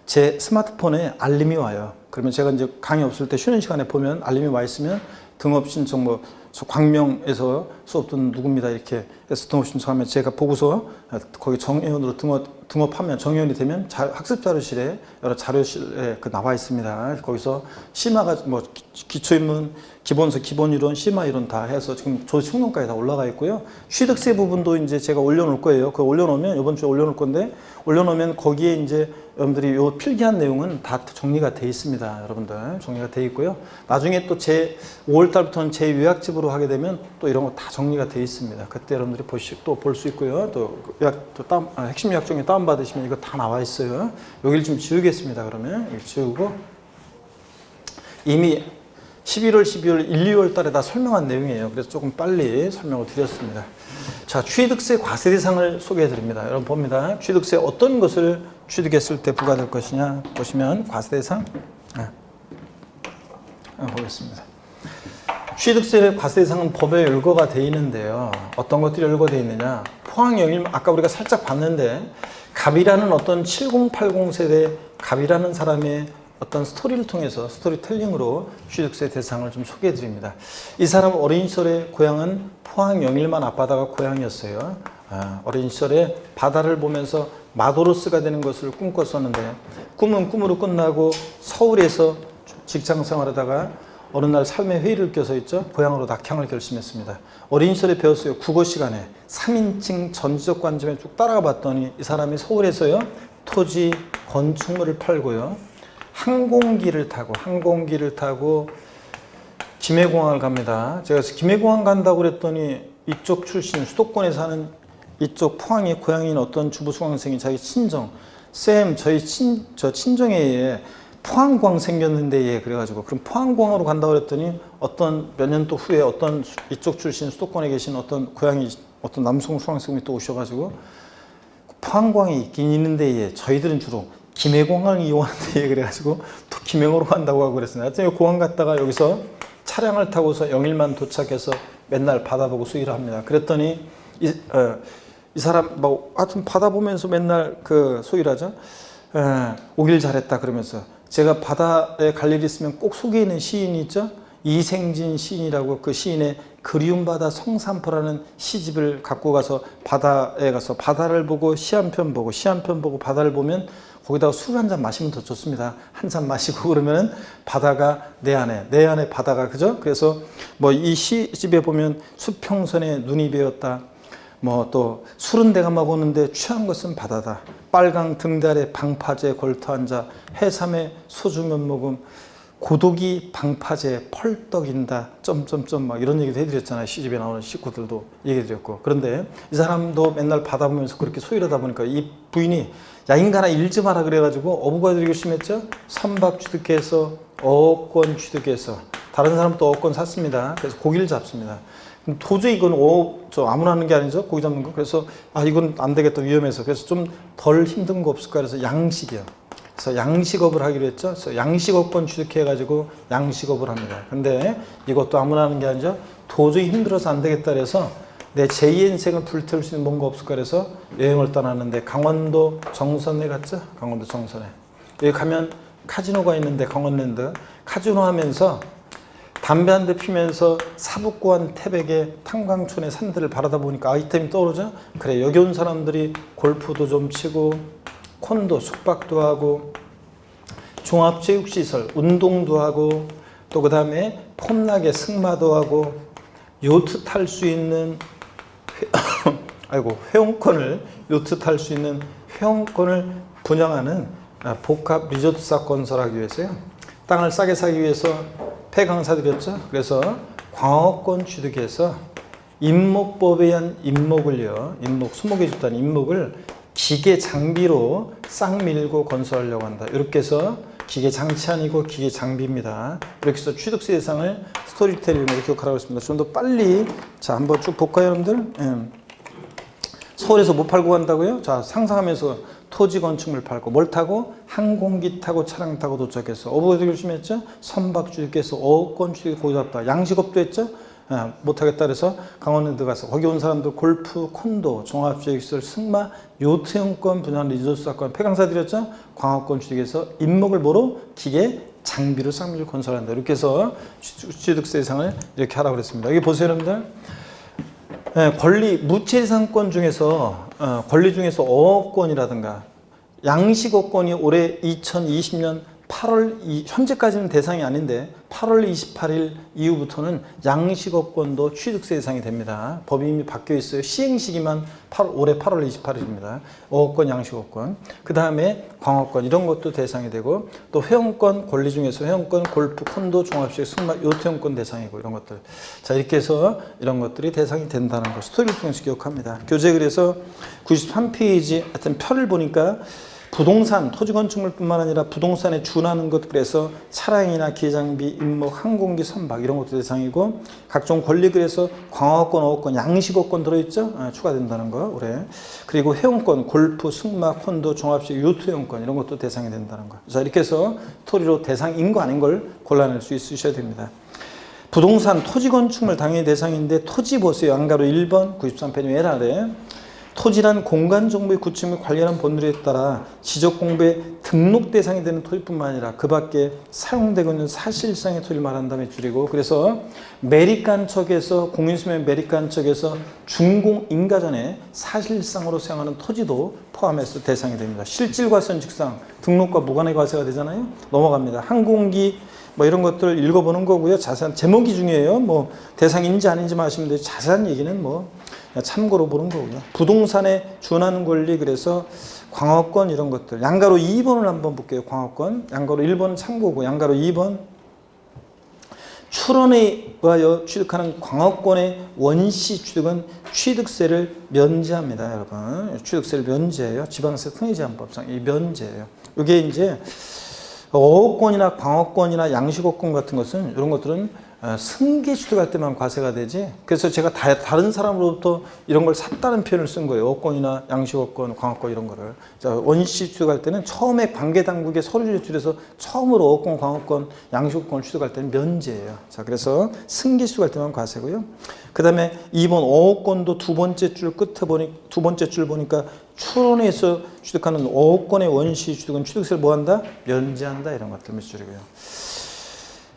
제 스마트폰에 알림이 와요. 그러면 제가 이제 강의 없을 때 쉬는 시간에 보면 알림이 와 있으면 등업 신청 뭐 광명에서 수업 듣는 누구입니다 이렇게 해서 등업 신청하면 제가 보고서 거기 정회원으로 등업하면 정회원이 되면 학습 자료실에 여러 자료실에 나와 있습니다. 거기서 심화가 뭐 기초인문, 기본서, 기본이론, 심화 이론 다 해서 지금 조직평론까지 다 올라가 있고요. 취득세 부분도 이제 제가 올려놓을 거예요. 그거 올려놓으면 이번 주에 올려놓을 건데 올려놓으면 거기에 이제 여러분들이 요 필기한 내용은 다 정리가 돼 있습니다. 여러분들 정리가 돼 있고요. 나중에 또 제 5월달부터는 제 요약집으로 하게 되면 또 이런 거 다 정리가 돼 있습니다. 그때 여러분들이 또 볼 수 있고요. 또 핵심 요약 중에 다운 받으시면 이거 다 나와 있어요. 여기를 좀 지우겠습니다. 그러면 이거 지우고 이미 11월, 12월, 1, 2월 달에 다 설명한 내용이에요. 그래서 조금 빨리 설명을 드렸습니다. 자, 취득세 과세 대상을 소개해 드립니다. 여러분 봅니다. 취득세 어떤 것을 취득했을 때 부과될 것이냐 보시면 과세 대상 보겠습니다. 취득세 과세 대상은 법에 열거가 되어 있는데요. 어떤 것들이 열거되어 있느냐. 포항 영일 아까 우리가 살짝 봤는데 갑이라는 어떤 7080 세대 갑이라는 사람의 어떤 스토리를 통해서 스토리텔링으로 취득세 대상을 좀 소개해 드립니다. 이 사람 어린 시절의 고향은 포항 영일만 앞바다가 고향이었어요. 어린 시절에 바다를 보면서 마도로스가 되는 것을 꿈꿨었는데 꿈은 꿈으로 끝나고 서울에서 직장 생활하다가 어느 날 삶의 회의를 껴서 있죠. 고향으로 낙향을 결심했습니다. 어린 시절에 배웠어요. 국어 시간에 3인칭 전지적 관점에 쭉 따라가 봤더니 이 사람이 서울에서요. 토지, 건축물을 팔고요. 항공기를 타고 김해공항을 갑니다. 제가 김해공항 간다고 그랬더니 이쪽 출신 수도권에 사는 이쪽 포항의 고향인 어떤 주부 수강생이 자기 친정 쌤 저 친정에 포항광 생겼는데 예 그래가지고 그럼 포항광으로 간다고 그랬더니 어떤 몇 년 또 후에 어떤 이쪽 출신 수도권에 계신 어떤 고향이 어떤 남성 수강생이 또 오셔가지고 포항광이 있긴 있는데 예 저희들은 주로 김해공항을 이용하는데 예 그래가지고 또 김해로 간다고 하고 그랬습니다. 하여튼 공항 갔다가 여기서 차량을 타고서 영일만 도착해서 맨날 바다 보고 수의를 합니다. 그랬더니 이 사람 뭐 하여튼 바다 보면서 맨날 그 수의를 하죠. 오길 잘했다 그러면서 제가 바다에 갈 일이 있으면 꼭 속에 있는 시인이 있죠. 이생진 시인이라고 그 시인의 그리움 바다 성산포라는 시집을 갖고 가서 바다에 가서 바다를 보고 시 한 편 보고 시 한 편 보고 바다를 보면 거기다가 술 한 잔 마시면 더 좋습니다. 한 잔 마시고 그러면은 바다가 내 안에 바다가 그죠? 그래서 뭐 이 시집에 보면 수평선에 눈이 베었다. 뭐 또 술은 내가 먹었는데 취한 것은 바다다. 빨강 등달에 방파제 걸터 앉아 해삼에 소주 몇 모금 고독이 방파제 펄떡인다 점점점 막 이런 얘기도 해드렸잖아요. 시집에 나오는 식구들도 얘기해드렸고. 그런데 이 사람도 맨날 바다 보면서 그렇게 소일하다 보니까 이 부인이 야 인간아 일 좀 하라 그래가지고 어부가 되기 심했죠. 선박 취득해서 어권 취득해서 다른 사람도 어권 샀습니다. 그래서 고기를 잡습니다. 도저히 이건 저 아무나 하는 게 아니죠. 고기 잡는 거. 그래서 이건 안 되겠다 위험해서. 그래서 좀 덜 힘든 거 없을까 그래서 양식이요. 그래서 양식업을 하기로 했죠. 그래서 양식업권 취득해가지고 양식업을 합니다. 근데 이것도 아무나 하는 게 아니죠. 도저히 힘들어서 안 되겠다 그래서 내 제2의 인생을 불태울 수 있는 뭔가 없을까 그래서 여행을 떠났는데 강원도 정선에 갔죠. 강원도 정선에. 여기 가면 카지노가 있는데 강원랜드. 카지노 하면서 담배 한 대 피면서 사북고한 태백의 탄광촌의 산들을 바라다 보니까 아이템이 떠오르죠. 그래 여기 온 사람들이 골프도 좀 치고 콘도 숙박도 하고 종합체육시설 운동도 하고 또 그 다음에 폼나게 승마도 하고 요트 탈 수 있는 회원권을 요트 탈 수 있는 회원권을 분양하는 복합 리조트사 건설하기 위해서요. 땅을 싸게 사기 위해서 폐강 사드렸죠. 그래서 광어권 취득해서 임목법에 의한 임목을요. 임목 수목에 줬다는 임목을 기계 장비로 싹 밀고 건설하려고 한다. 이렇게 해서 기계 장치 아니고 기계 장비입니다. 이렇게 해서 취득세 대상을 스토리텔링으로 기억하라고 했습니다. 좀 더 빨리 자 한번 쭉 볼까요, 여러분들? 서울에서 뭐 팔고 간다고요? 자 상상하면서 토지 건축물 팔고 뭘 타고 항공기 타고 차량 타고 도착해서 어부가 열심히 했죠. 선박 취득해서 어권 취득 거기 갔다. 양식업도 했죠. 못하겠다 그래서 강원랜드 가서 거기 온 사람들 골프, 콘도, 종합체육시설, 승마, 요트형권, 분양 리조트사건 폐강사 드렸죠. 광어권 취득해서 임목을 뭐로? 기계 장비로 쌍밀 건설한다. 이렇게 해서 취득세 대상을 이렇게 하라고 그랬습니다. 여기 보세요 여러분들. 권리 무채상권 중에서 권리 중에서 어업권이라든가 양식업권이 올해 2020년 8월 현재까지는 대상이 아닌데 8월 28일 이후부터는 양식업권도 취득세 대상이 됩니다. 법이 이미 바뀌어 있어요. 시행 시기만 올해 8월 28일입니다. 어업권, 양식업권. 그 다음에 광어권 이런 것도 대상이 되고 또 회원권 권리 중에서 회원권, 골프, 콘도, 종합식, 승마, 요트형권 대상이고 이런 것들. 자 이렇게 해서 이런 것들이 대상이 된다는 걸 스토리를 통해서 기억합니다. 교재 그래서 93페이지 하여튼 표를 보니까 부동산, 토지 건축물뿐만 아니라 부동산에 준하는 것 그래서 차량이나 기장비, 임목, 항공기, 선박 이런 것도 대상이고 각종 권리 그래서 광어권, 어업권, 양식업권 들어있죠? 추가된다는 거 올해. 그리고 회원권, 골프, 승마, 콘도, 종합식, 요트 회원권 이런 것도 대상이 된다는 거. 자 이렇게 해서 토리로 대상인 거 아닌 걸 골라낼 수 있으셔야 됩니다. 부동산, 토지 건축물 당연히 대상인데 토지 보세요. 안가로 1번 93페이지 맨 아래. 토지란 공간 정보의 구축 및 관련한 본들에 따라 지적 공부의 등록 대상이 되는 토지뿐만 아니라 그 밖에 사용되고 있는 사실상의 토지를 말한다며 줄이고 그래서 매립간척에서 공인수면 매립간척에서 준공인가전에 사실상으로 사용하는 토지도 포함해서 대상이 됩니다. 실질과세원칙상 등록과 무관의 과세가 되잖아요. 넘어갑니다. 항공기 뭐 이런 것들 읽어보는 거고요. 자세한 제목이 중요해요. 뭐 대상인지 아닌지만 하시면 되죠. 자세한 얘기는 뭐 참고로 보는 거고요. 부동산에 준하는 권리 그래서 광어권 이런 것들. 양가로 2번을 한번 볼게요. 광어권. 양가로 1번은 참고고 양가로 2번 출원에 의하여 취득하는 광어권의 원시 취득은 취득세를 면제합니다. 여러분. 취득세를 면제해요. 지방세 통일제한법상 이 면제예요. 이게 이제 어업권이나 광업권이나 양식업권 같은 것은 이런 것들은 승계 취득할 때만 과세가 되지. 그래서 제가 다른 사람으로부터 이런 걸 샀다는 표현을 쓴 거예요. 어업권이나 양식업권, 광업권 이런 거를. 자, 원시 취득할 때는 처음에 관계당국에 서류 제출해서 처음으로 어업권, 광업권, 양식업권을 취득할 때는 면제예요. 자, 그래서 승계 취득할 때만 과세고요. 그 다음에 2번 어업권도 두 번째 줄 보니까 출원해서 취득하는 어업권의 원시 취득은 취득세를 뭐 한다? 면제한다. 이런 것들 몇 줄이고요.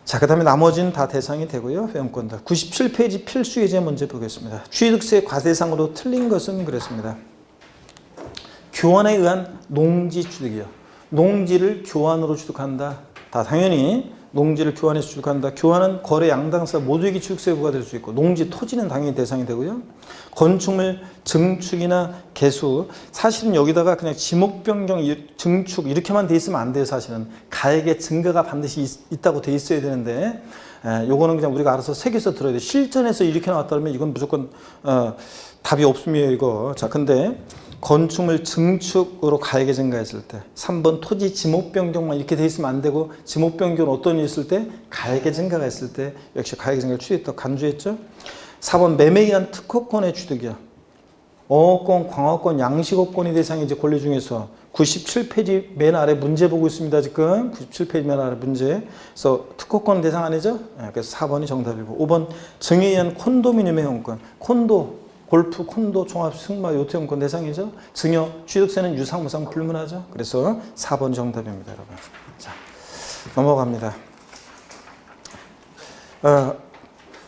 자, 그 다음에 나머지는 다 대상이 되고요. 회원권들. 97페이지 필수 예제 문제 보겠습니다. 취득세 과세상으로 틀린 것은 그랬습니다. 교환에 의한 농지 취득이요. 농지를 교환으로 취득한다. 다 당연히 농지를 교환해서 취득한다. 교환은 거래 양당사 모두에게 취득세 부과될 수 있고 농지 토지는 당연히 대상이 되고요. 건축물 증축이나 개수 사실은 여기다가 그냥 지목 변경 증축 이렇게만 돼 있으면 안 돼요. 사실은 가액의 증가가 반드시 있다고 돼 있어야 되는데 요거는 그냥 우리가 알아서 새겨서 들어야 돼. 실전에서 이렇게 나왔다면 이건 무조건 답이 없습니다. 이거. 자, 근데 건축물 증축으로 가액이 증가했을 때 3번 토지 지목 변경만 이렇게 돼 있으면 안 되고 지목 변경은 어떤 일이 있을 때 가액의 증가가 있을 때 역시 가액의 증가를 취득했다고 간주했죠. 4번 매매에 의한 특허권의 취득이야. 어업권, 광업권, 양식업권의 대상이 이제 권리 중에서 97페이지 맨 아래 문제 보고 있습니다. 지금 97페이지 맨 아래 문제. 그래서 특허권 대상 아니죠? 그래서 4번이 정답이고 5번 증여에 의한 콘도미늄의 회원권. 콘도 골프, 콘도, 종합, 승마, 요트용권 대상이죠. 증여, 취득세는 유상무상 불문하죠. 그래서 4번 정답입니다, 여러분. 자, 넘어갑니다.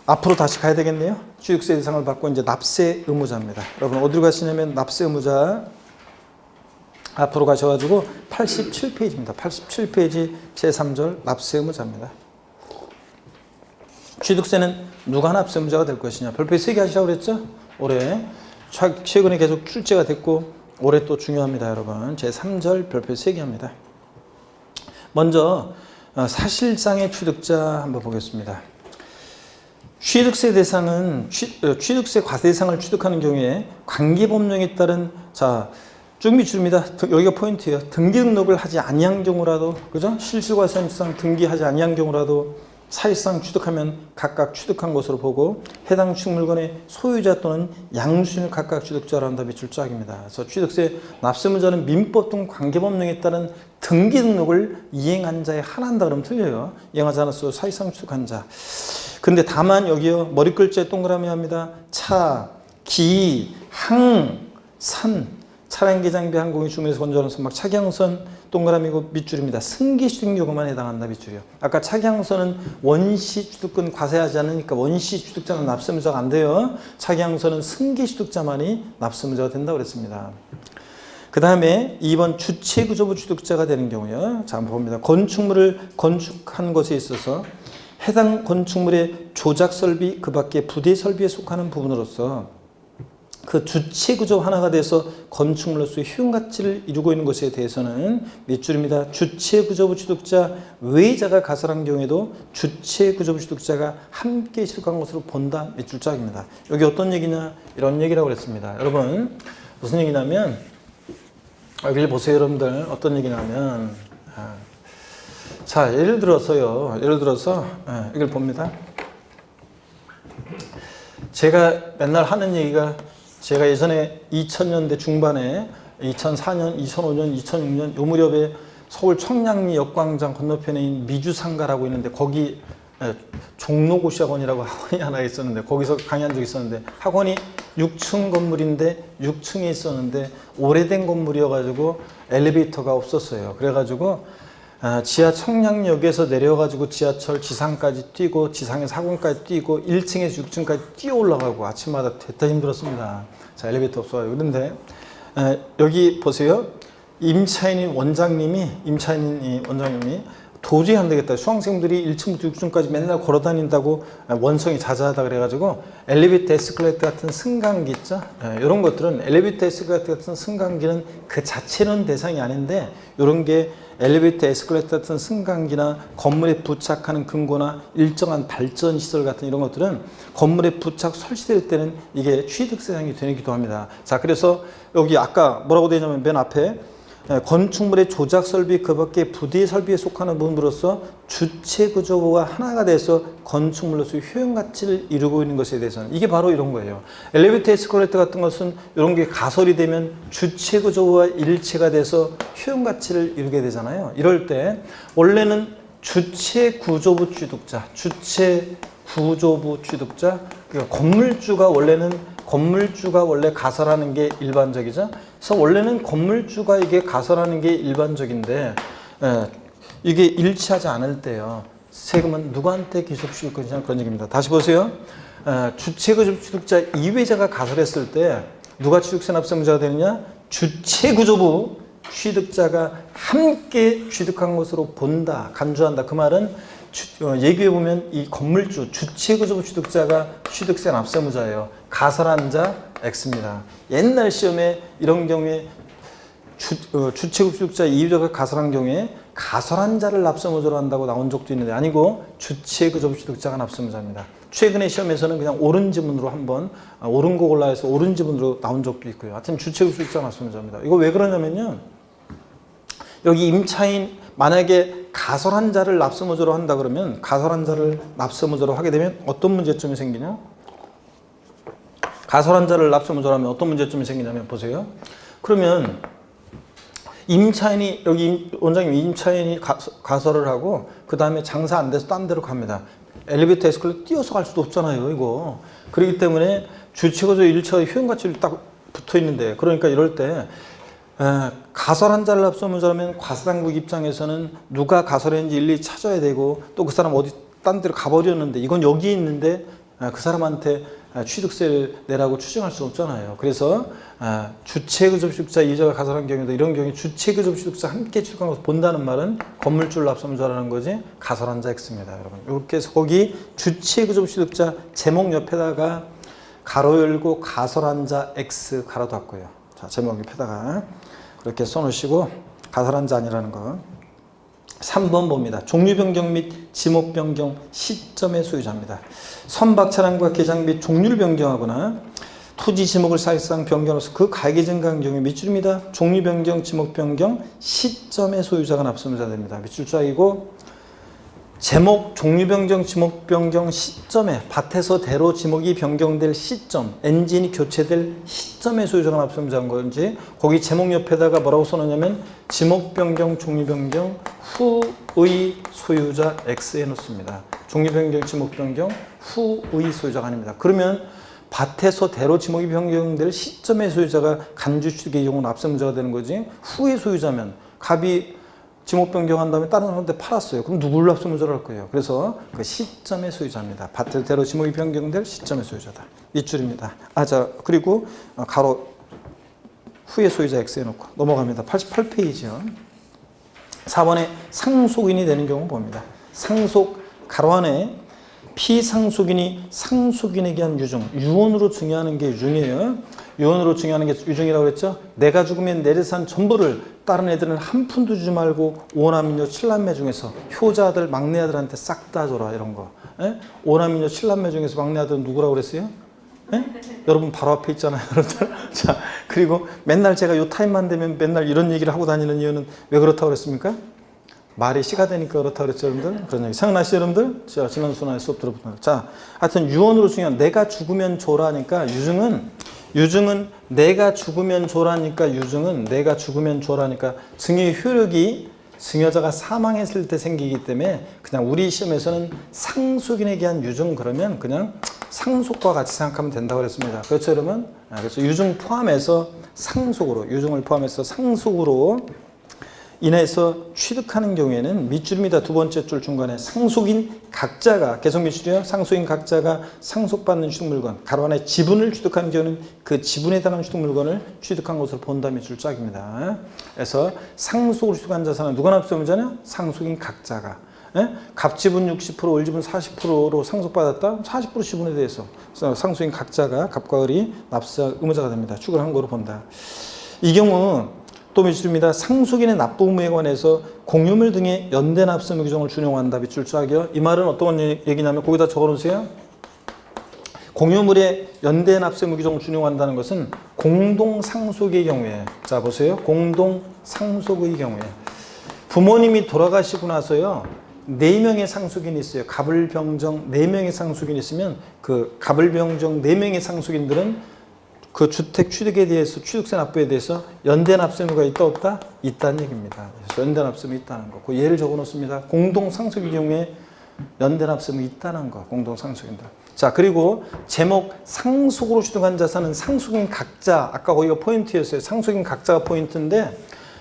앞으로 다시 가야 되겠네요. 취득세 대상을 받고 이제 납세 의무자입니다. 여러분 어디로 가시냐면 납세 의무자 앞으로 가셔가지고 87페이지입니다. 87페이지 제3절 납세 의무자입니다. 취득세는 누가 납세 의무자가 될 것이냐. 별표에 3개 하시라고 그랬죠? 올해 최근에 계속 출제가 됐고 올해 또 중요합니다. 여러분 제3절 별표 3개 합니다. 먼저 사실상의 취득자 한번 보겠습니다. 취득세 대상은 취득세 과세 대상을 취득하는 경우에 관계법령에 따른 쭉 밑줄입니다. 여기가 포인트예요. 등기 등록을 하지 아니한 경우라도 그죠? 실질과세상 등기하지 아니한 경우라도 사실상 취득하면 각각 취득한 것으로 보고 해당 취득물건의 소유자 또는 양수인을 각각 취득자로 한다. 밑줄 짝입니다. 그래서 취득세 납세의무자는 민법 등 관계법령에 따른 등기 등록을 이행한 자에 한한다. 그러면 틀려요. 이행하지 않았어도 사실상 취득한 자. 근데 다만 여기요 머리글자에 동그라미 합니다. 차, 기, 항, 산 차량기 장비 항공기 주문에서 건조하는 선박 차량선 동그라미고 밑줄입니다. 승계 취득 요구만 해당한다. 밑줄이요. 아까 차량선은 원시 취득권 과세하지 않으니까 원시 취득자는 납세의무자가 안 돼요. 차량선은 승계 취득자만이 납세의무자가 된다고 그랬습니다. 그 다음에 2번 주체구조부 취득자가 되는 경우요. 자, 한번 봅니다. 건축물을 건축한 것에 있어서 해당 건축물의 조작 설비 그 밖에 부대 설비에 속하는 부분으로서 그 주체 구조 하나가 돼서 건축물로서의 효용 가치를 이루고 있는 것에 대해서는 밑줄입니다. 주체 구조부 취득자 외자가 가설한 경우에도 주체 구조부 취득자가 함께 취득한 것으로 본다. 밑줄 짝입니다. 여기 어떤 얘기냐? 이런 얘기라고 그랬습니다. 여러분 무슨 얘기냐면 여기 보세요. 여러분들 어떤 얘기냐면 자 예를 들어서 이걸 봅니다. 제가 맨날 하는 얘기가 제가 예전에 2000년대 중반에 2004년, 2005년, 2006년 요 무렵에 서울 청량리 역광장 건너편에 있는 미주상가라고 있는데 거기 종로고시학원이라고 학원이 하나 있었는데 거기서 강의한 적이 있었는데 학원이 6층 건물인데 6층에 있었는데 오래된 건물이어가지고 엘리베이터가 없었어요. 그래가지고 지하 청량역에서 내려가지고 지하철 지상까지 뛰고 지상에서 학원까지 뛰고 1층에서 6층까지 뛰어 올라가고 아침마다 됐다 힘들었습니다. 자, 엘리베이터 없어요. 그런데 여기 보세요. 임차인 원장님이 도저히 안 되겠다. 수강생들이 1층부터 6층까지 맨날 걸어 다닌다고 원성이 자자하다 그래가지고 엘리베이터 에스컬레이터 같은 승강기 있죠? 이런 것들은 엘리베이터 에스컬레이터 같은 승강기는 그 자체는 대상이 아닌데 이런 게 엘리베이터 에스컬레이터 같은 승강기나 건물에 부착하는 금고나 일정한 발전 시설 같은 이런 것들은 건물에 부착 설치될 때는 이게 취득세상이 되기도 합니다. 자, 그래서 여기 아까 뭐라고 되어 있냐면 맨 앞에 건축물의 조작 설비 그 밖에 부대 설비에 속하는 부분으로서 주체 구조부가 하나가 돼서 건축물로서 효용 가치를 이루고 있는 것에 대해서는 이게 바로 이런 거예요. 엘리베이터 에스컬레이터 같은 것은 이런 게 가설이 되면 주체 구조부가 일체가 돼서 효용 가치를 이루게 되잖아요. 이럴 때 원래는 주체 구조부 취득자, 주체 구조부 취득자, 그러니까 건물주가 원래 가설하는 게 일반적이죠. 그래서 원래는 건물주가 이게 가설하는 게 일반적인데 이게 일치하지 않을 때요. 세금은 누구한테 기속시킬 것이냐 그런 얘기입니다. 다시 보세요. 주체구조부 취득자 이외자가 가설했을 때 누가 취득세 납세무자가 되느냐? 주체구조부 취득자가 함께 취득한 것으로 본다, 간주한다. 그 말은 얘기해 보면 이 건물주, 주체구조부 취득자가 취득세 납세무자예요. 가설한 자 X입니다. 옛날 시험에 이런 경우에 주체구조부 취득자 이유자가 가설한 경우에 가설한 자를 납세무자로 한다고 나온 적도 있는데 아니고 주체구조부 취득자가 납세무자입니다. 최근에 시험에서는 그냥 옳은 지문으로 한번 옳은 거 골라서 옳은 지문으로 나온 적도 있고요. 하여튼 주체구조부 취득자가 납세무자입니다. 이거 왜 그러냐면요. 여기 임차인 만약에 가설한 자를 납세무자로 한다 그러면 가설한 자를 납세무자로 하게 되면 어떤 문제점이 생기냐? 가설한 자를 납세무자로 하면 어떤 문제점이 생기냐면 보세요. 그러면 임차인이 여기 원장님 임차인이 가설을 하고 그 다음에 장사 안 돼서 딴 데로 갑니다. 엘리베이터 에스컬레이터 뛰어서 갈 수도 없잖아요, 이거. 그렇기 때문에 주체구조 일체의 효용가치를 딱 붙어 있는데 그러니까 이럴 때 가설한 자를 납세무자라면 과세당국 입장에서는 누가 가설했는지 일일이 찾아야 되고 또 그 사람 어디 딴 데로 가버렸는데 이건 여기 있는데 그 사람한테 취득세를 내라고 추정할 수 없잖아요. 그래서 주체구조부 취득자 이자가 가설한 경우에도 이런 경우에 주체구조부 취득자 함께 취득한 것을 본다는 말은 건물주를 납세무자라는 거지 가설한 자 X입니다. 여러분 이렇게 해서 거기 주체구조부 취득자 제목 옆에다가 가로 열고 가설한 자 X 가로 닫고요. 자 제목 옆에다가 그렇게 써놓으시고 가설한 자 아니라는 거. 3번 봅니다. 종류 변경 및 지목 변경 시점의 소유자입니다. 선박 차량과 개장 및 종류를 변경하거나 토지 지목을 사실상 변경해서 그 가액이 증가한 경우에 밑줄입니다. 종류 변경, 지목 변경 시점의 소유자가 납세무자가 됩니다. 밑줄자이고 제목, 종류 변경, 지목 변경 시점에 밭에서 대로 지목이 변경될 시점, 엔진이 교체될 시점의 소유자가 납세무자인 건지 거기 제목 옆에다가 뭐라고 써놓냐면 지목 변경, 종류 변경 후의 소유자 X에 놓습니다. 종류 변경, 지목 변경 후의 소유자가 아닙니다. 그러면 밭에서 대로 지목이 변경될 시점의 소유자가 간주 취득의 경우 납세무자가 되는 거지 후의 소유자면 갑이 지목 변경한 다음에 다른 사람한테 팔았어요. 그럼 누구를 납세무자로 할 거예요? 그래서 그 시점의 소유자입니다. 밭대로 지목이 변경될 시점의 소유자다. 밑줄입니다. 그리고 가로 후의 소유자 X에 놓고 넘어갑니다. 88페이지요. 4번에 상속인이 되는 경우 봅니다. 상속 가로 안에 피상속인이 상속인에게 한 유증, 유언으로 증여하는 게 유증이에요. 유언으로 증여하는 게 유증이라고 했죠. 내가 죽으면 내 재산 전부를 다른 애들은 한 푼도 주지 말고 5남인녀 7남매 중에서 효자들 막내 아들한테 싹 다 줘라 이런 거. 5남인녀 7남매 중에서 막내 아들은 누구라고 그랬어요? 여러분 바로 앞에 있잖아요. 자, 그리고 맨날 제가 요 타임만 되면 맨날 이런 얘기를 하고 다니는 이유는 왜 그렇다고 그랬습니까? 말이 시가 되니까 그렇다고 그랬죠, 여러분들? 그런 얘기. 생각나시죠, 여러분들? 제가 지난 수업에 수업 들어보던. 자, 하여튼 유언으로 중요한 내가 죽으면 줘라니까 유증은 내가 죽으면 줘라니까 내가 죽으면 줘라니까 증여의 효력이 증여자가 사망했을 때 생기기 때문에 그냥 우리 시험에서는 상속인에게 한 유증 그러면 그냥 상속과 같이 생각하면 된다고 그랬습니다. 그렇죠, 여러분? 그래서 유증 포함해서 유증을 포함해서 상속으로 인해서 취득하는 경우에는 밑줄입니다. 두 번째 줄 중간에 상속인 각자가 계속 밑줄이요. 상속인 각자가 상속받는 취득물건 가로 안에 지분을 취득하는 경우는 그 지분에 해당하는 취득물건을 취득한 것으로 본다 밑줄 짝입니다. 그래서 상속으로 취득한 자산은 누가 납세무자냐? 상속인 각자가. 갑지분 60%, 월지분 40%로 상속받았다? 40% 지분에 대해서 상속인 각자가 갑과 을이 납세 의무자가 됩니다. 취득한 거로 본다. 이 경우 또 밑줄입니다. 상속인의 납부 의무에 관해서 공유물 등의 연대 납세 의무 규정을 준용한다. 밑줄 짝이요. 이 말은 어떤 얘기냐면 거기다 적어놓으세요. 공유물의 연대 납세무 규정을 준용한다는 것은 공동상속의 경우에, 자 보세요. 공동상속의 경우에 부모님이 돌아가시고 나서요 4명의 상속인이 있어요. 갑을병정 4명의 상속인이 있으면 그 갑을병정 4명의 상속인들은 그 주택 취득에 대해서, 취득세 납부에 대해서 연대 납세무가 있다 없다? 있다는 얘기입니다. 그래서 연대 납세무 있다는 거. 그 예를 적어 놓습니다. 공동상속의 경우에 연대 납세무 있다는 거. 공동상속인들. 자, 그리고 제목 상속으로 취득한 자산은 상속인 각자, 아까 거기가 포인트였어요. 상속인 각자가 포인트인데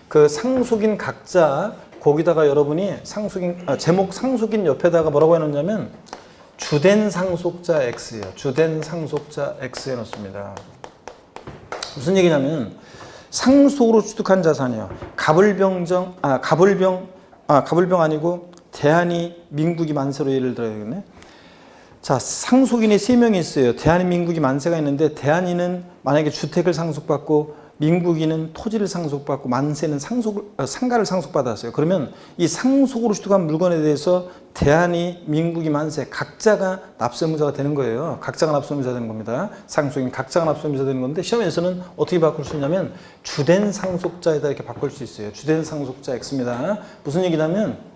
그 상속인 각자 거기다가 여러분이 제목 상속인 옆에다가 뭐라고 해놓냐면 주된 상속자 X예요. 주된 상속자 X 해놓습니다. 무슨 얘기냐면 상속으로 취득한 자산이요. 갑을병 아니고 대한이 민국이 만세로 예를 들어야겠네. 자, 상속인이 3명이 있어요. 대한이 민국이 만세가 있는데 대한이는 만약에 주택을 상속받고 민국이는 토지를 상속받고 만세는 상가를 상속받았어요. 그러면 이 상속으로 취득한 물건에 대해서 대한이 민국이 만세 각자가 납세무자가 되는 거예요. 각자가 납세무자가 되는 겁니다. 상속인 각자가 납세무자가 되는 건데 시험에서는 어떻게 바꿀 수 있냐면 주된 상속자에다 이렇게 바꿀 수 있어요. 주된 상속자 X입니다. 무슨 얘기냐면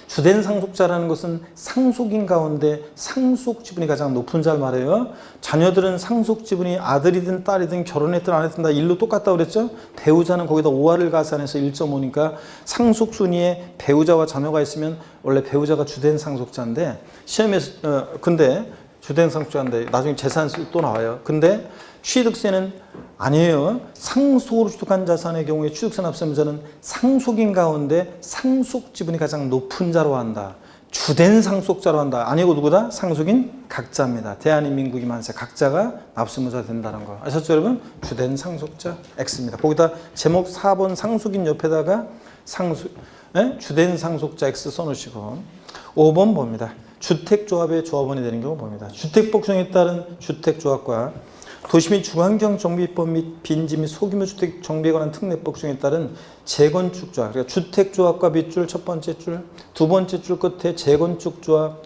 주된 상속자라는 것은 상속인 가운데 상속 지분이 가장 높은 자를 말해요. 자녀들은 상속 지분이 아들이든 딸이든 결혼했든 안 했든 다 일로 똑같다고 그랬죠. 배우자는 거기다 5할을 가산해서 1.5니까 상속 순위에 배우자와 자녀가 있으면 원래 배우자가 주된 상속자인데 시험에서 근데 주된 상속자인데 나중에 재산세 또 나와요. 근데 취득세는 아니에요. 상속으로 취득한 자산의 경우에 취득세 납세무자는 상속인 가운데 상속 지분이 가장 높은 자로 한다. 주된 상속자로 한다. 아니고 누구다? 상속인 각자입니다. 대한민 민국이 만세 각자가 납세무자 된다는 거 아셨죠 여러분? 주된 상속자 X입니다. 거기다 제목 4번 상속인 옆에다가 주된 상속자 X 써놓으시고 5번 봅니다. 주택조합의 조합원이 되는 경우 봅니다. 주택복종에 따른 주택조합과 도시 및 중환경정비법 및 빈지 및 소규모 주택 정비에 관한 특례법 중에 따른 재건축조합, 그러니까 주택조합과 밑줄 첫 번째 줄, 두 번째 줄 끝에 재건축조합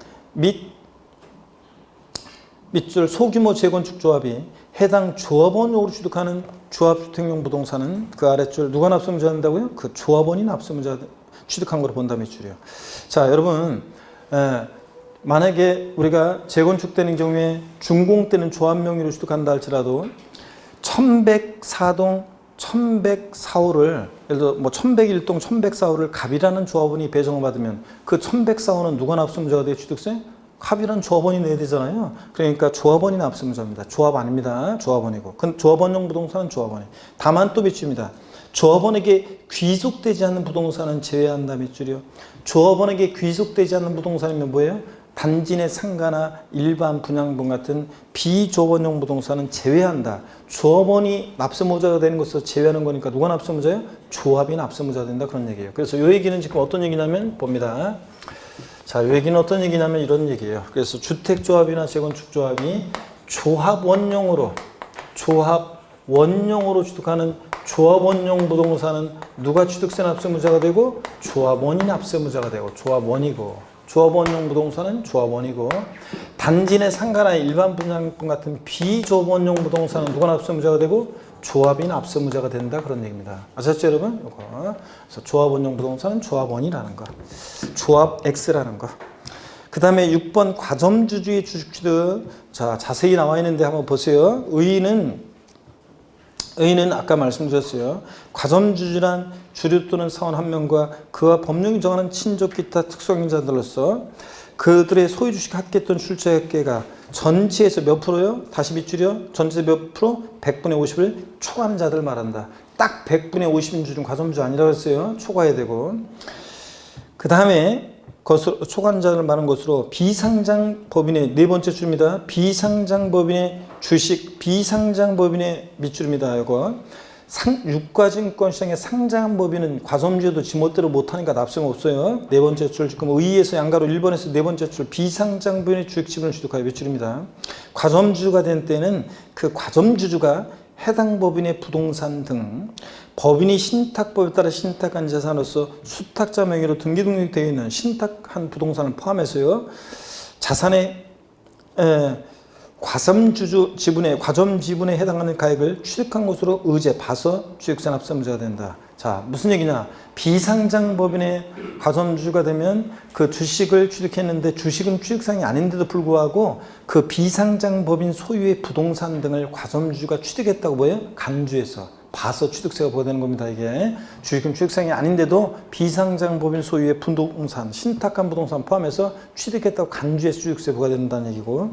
밑줄 소규모 재건축조합이 해당 조합원으로 취득하는 조합주택용 부동산은 그 아랫줄 누가 납세무자 된다고요? 그 조합원이 납세무자 취득한 거로 본다 밑줄이요. 자, 여러분 만약에 우리가 재건축되는 경우에 준공 때는 조합 명의로 취득한다 할지라도 1104동 1104호를 예를 들어 뭐 1101동 1104호를 갑이라는 조합원이 배정을 받으면 그 1104호는 누가 납세무자가 돼요? 취득세? 갑이라는 조합원이 내야 되잖아요. 그러니까 조합원이 납세무자입니다. 조합 아닙니다. 조합원이고. 조합원용 부동산은 조합원이. 다만 또 밑줄입니다. 조합원에게 귀속되지 않는 부동산은 제외한다 밑줄이요. 조합원에게 귀속되지 않는 부동산이면 뭐예요? 단지 내 상가나 일반 분양분 같은 비조합원용 부동산은 제외한다. 조합원이 납세무자가 되는 것을 제외하는 거니까 누가 납세무자예요? 조합이 납세무자가 된다 그런 얘기예요. 그래서 이 얘기는 지금 어떤 얘기냐면 봅니다. 자, 이 얘기는 어떤 얘기냐면 이런 얘기예요. 그래서 주택조합이나 재건축조합이 조합원용으로 취득하는 조합원용 부동산은 누가 취득세 납세무자가 되고 조합원이 납세무자가 되고 조합원용 부동산은 조합원이고 단지 내 상가나 일반 분양분 같은 비조합원용 부동산은 누가 납세무자가 되고 조합이 납세무자가 된다 그런 얘기입니다. 아셨죠 여러분? 요거. 그래서 조합원용 부동산은 조합원이라는 거. 조합 X라는 거. 그 다음에 6번 과점주주의 주식취득. 자, 자세히 나와 있는데 한번 보세요. 의의는 아까 말씀드렸어요. 과점주주란 주류 또는 사원 한 명과 그와 법령이 정하는 친족 기타 특수행자들로서 그들의 소유 주식 합계 또는 출처 합계가 전체에서 몇 프로요? 다시 밑줄이요. 전체 몇 프로? 100분의 50을 초과하는 자들 말한다. 딱 100분의 50인 줄은 과점주주 아니라고 했어요. 초과해야 되고. 그 다음에 초과하는 자들 말하는 것으로 비상장 법인의 네 번째 줄입니다. 비상장 법인의 주식, 비상장 법인의 밑줄입니다. 이거 유가증권시장에 상장한 법인은 과점주도 지멋대로 못하니까 납세가 없어요. 네 번째 줄 지금 의의에서 양가로 1번에서 네 번째 줄 비상장 법인의 주식 지분을 취득하여 밑줄입니다. 과점주가 된 때는 그 과점주주가 해당 법인의 부동산 등 법인이 신탁법에 따라 신탁한 자산으로서 수탁자 명의로 등기 등록되어 있는 신탁한 부동산을 포함해서요. 자산의 과점주주 지분에 과점 지분에 해당하는 가액을 취득한 것으로 봐서 취득세 납세 문제가 된다. 자, 무슨 얘기냐? 비상장 법인의 과점주주가 되면 그 주식을 취득했는데 주식은 취득상이 아닌데도 불구하고 그 비상장 법인 소유의 부동산 등을 과점주주가 취득했다고 뭐예요? 간주해서 봐서 취득세가 부과되는 겁니다. 이게 주식은 취득상이 아닌데도 비상장 법인 소유의 부동산, 신탁한 부동산 포함해서 취득했다고 간주해서 취득세 부과된다는 얘기고,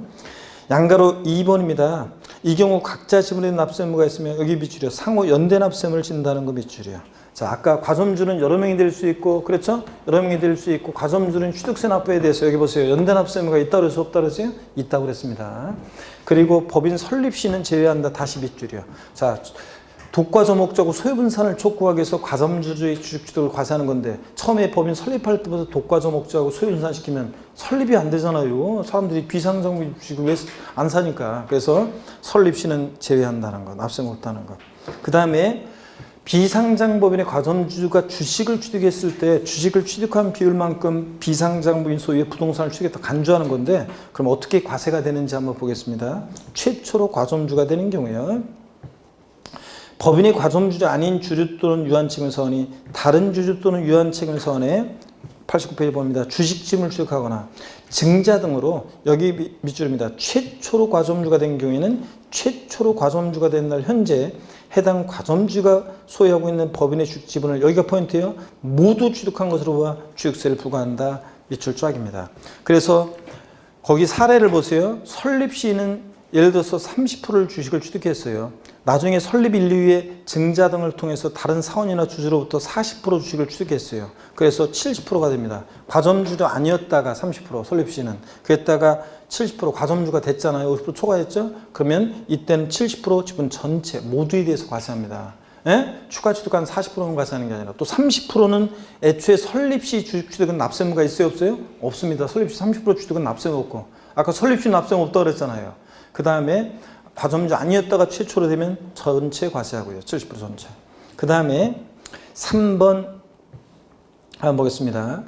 양가로 2번입니다. 이 경우 각자 지분에 납세 의무가 있으면 여기 밑줄이요. 상호 연대 납세 의무를 진다는 거 밑줄이요. 자, 아까 과점주는 여러 명이 될 수 있고, 그렇죠? 여러 명이 될 수 있고, 과점주는 취득세 납부에 대해서 여기 보세요. 연대 납세 의무가 있다 그래서 없다 그랬어요? 있다고 그랬습니다. 그리고 법인 설립 시는 제외한다. 다시 밑줄이요. 자, 독과점 목적으로 소유분산을 촉구하기 위해서 과점주주의 주식 취득을 과세하는 건데, 처음에 법인 설립할 때부터 독과점 목적하고 소유분산 시키면 설립이 안 되잖아요. 사람들이 비상장 주식을 왜 안 사니까. 그래서 설립 시는 제외한다는 것, 납세 못하는 것. 그 다음에 비상장 법인의 과점주주가 주식을 취득했을 때 주식을 취득한 비율만큼 비상장 법인 소유의 부동산을 취득했다 간주하는 건데, 그럼 어떻게 과세가 되는지 한번 보겠습니다. 최초로 과점주가 되는 경우에요. 법인의 과점주주 아닌 주주 또는 유한 책임 서원이 다른 주주 또는 유한 책임 서원에 89페이지 봅니다. 주식 지분을 취득하거나 증자 등으로, 여기 밑줄입니다. 최초로 과점주가 된 경우에는 최초로 과점주가 된 날 현재 해당 과점주가 소유하고 있는 법인의 주식 지분을, 여기가 포인트예요. 모두 취득한 것으로 봐 취득세를 부과한다. 밑줄 쫙입니다. 그래서 거기 사례를 보세요. 설립 시는 예를 들어서 30%를 주식을 취득했어요. 나중에 설립 1, 2위에 증자 등을 통해서 다른 사원이나 주주로부터 40% 주식을 취득했어요. 그래서 70%가 됩니다. 과점주도 아니었다가 30% 설립 시는 그랬다가 70% 과점주가 됐잖아요. 50% 초과했죠? 그러면 이때는 70% 지분 전체 모두에 대해서 과세합니다. 예? 추가 취득한 40%는 과세하는 게 아니라 또 30%는 애초에 설립 시 주식 취득은 납세 의무가 있어요, 없어요? 없습니다. 설립 시 30% 취득은 납세 의무 없고, 아까 설립 시 납세 의무 없다고 그랬잖아요. 그 다음에 과점주 아니었다가 최초로 되면 전체 과세하고요. 70% 전체. 그 다음에 3번 한번 보겠습니다.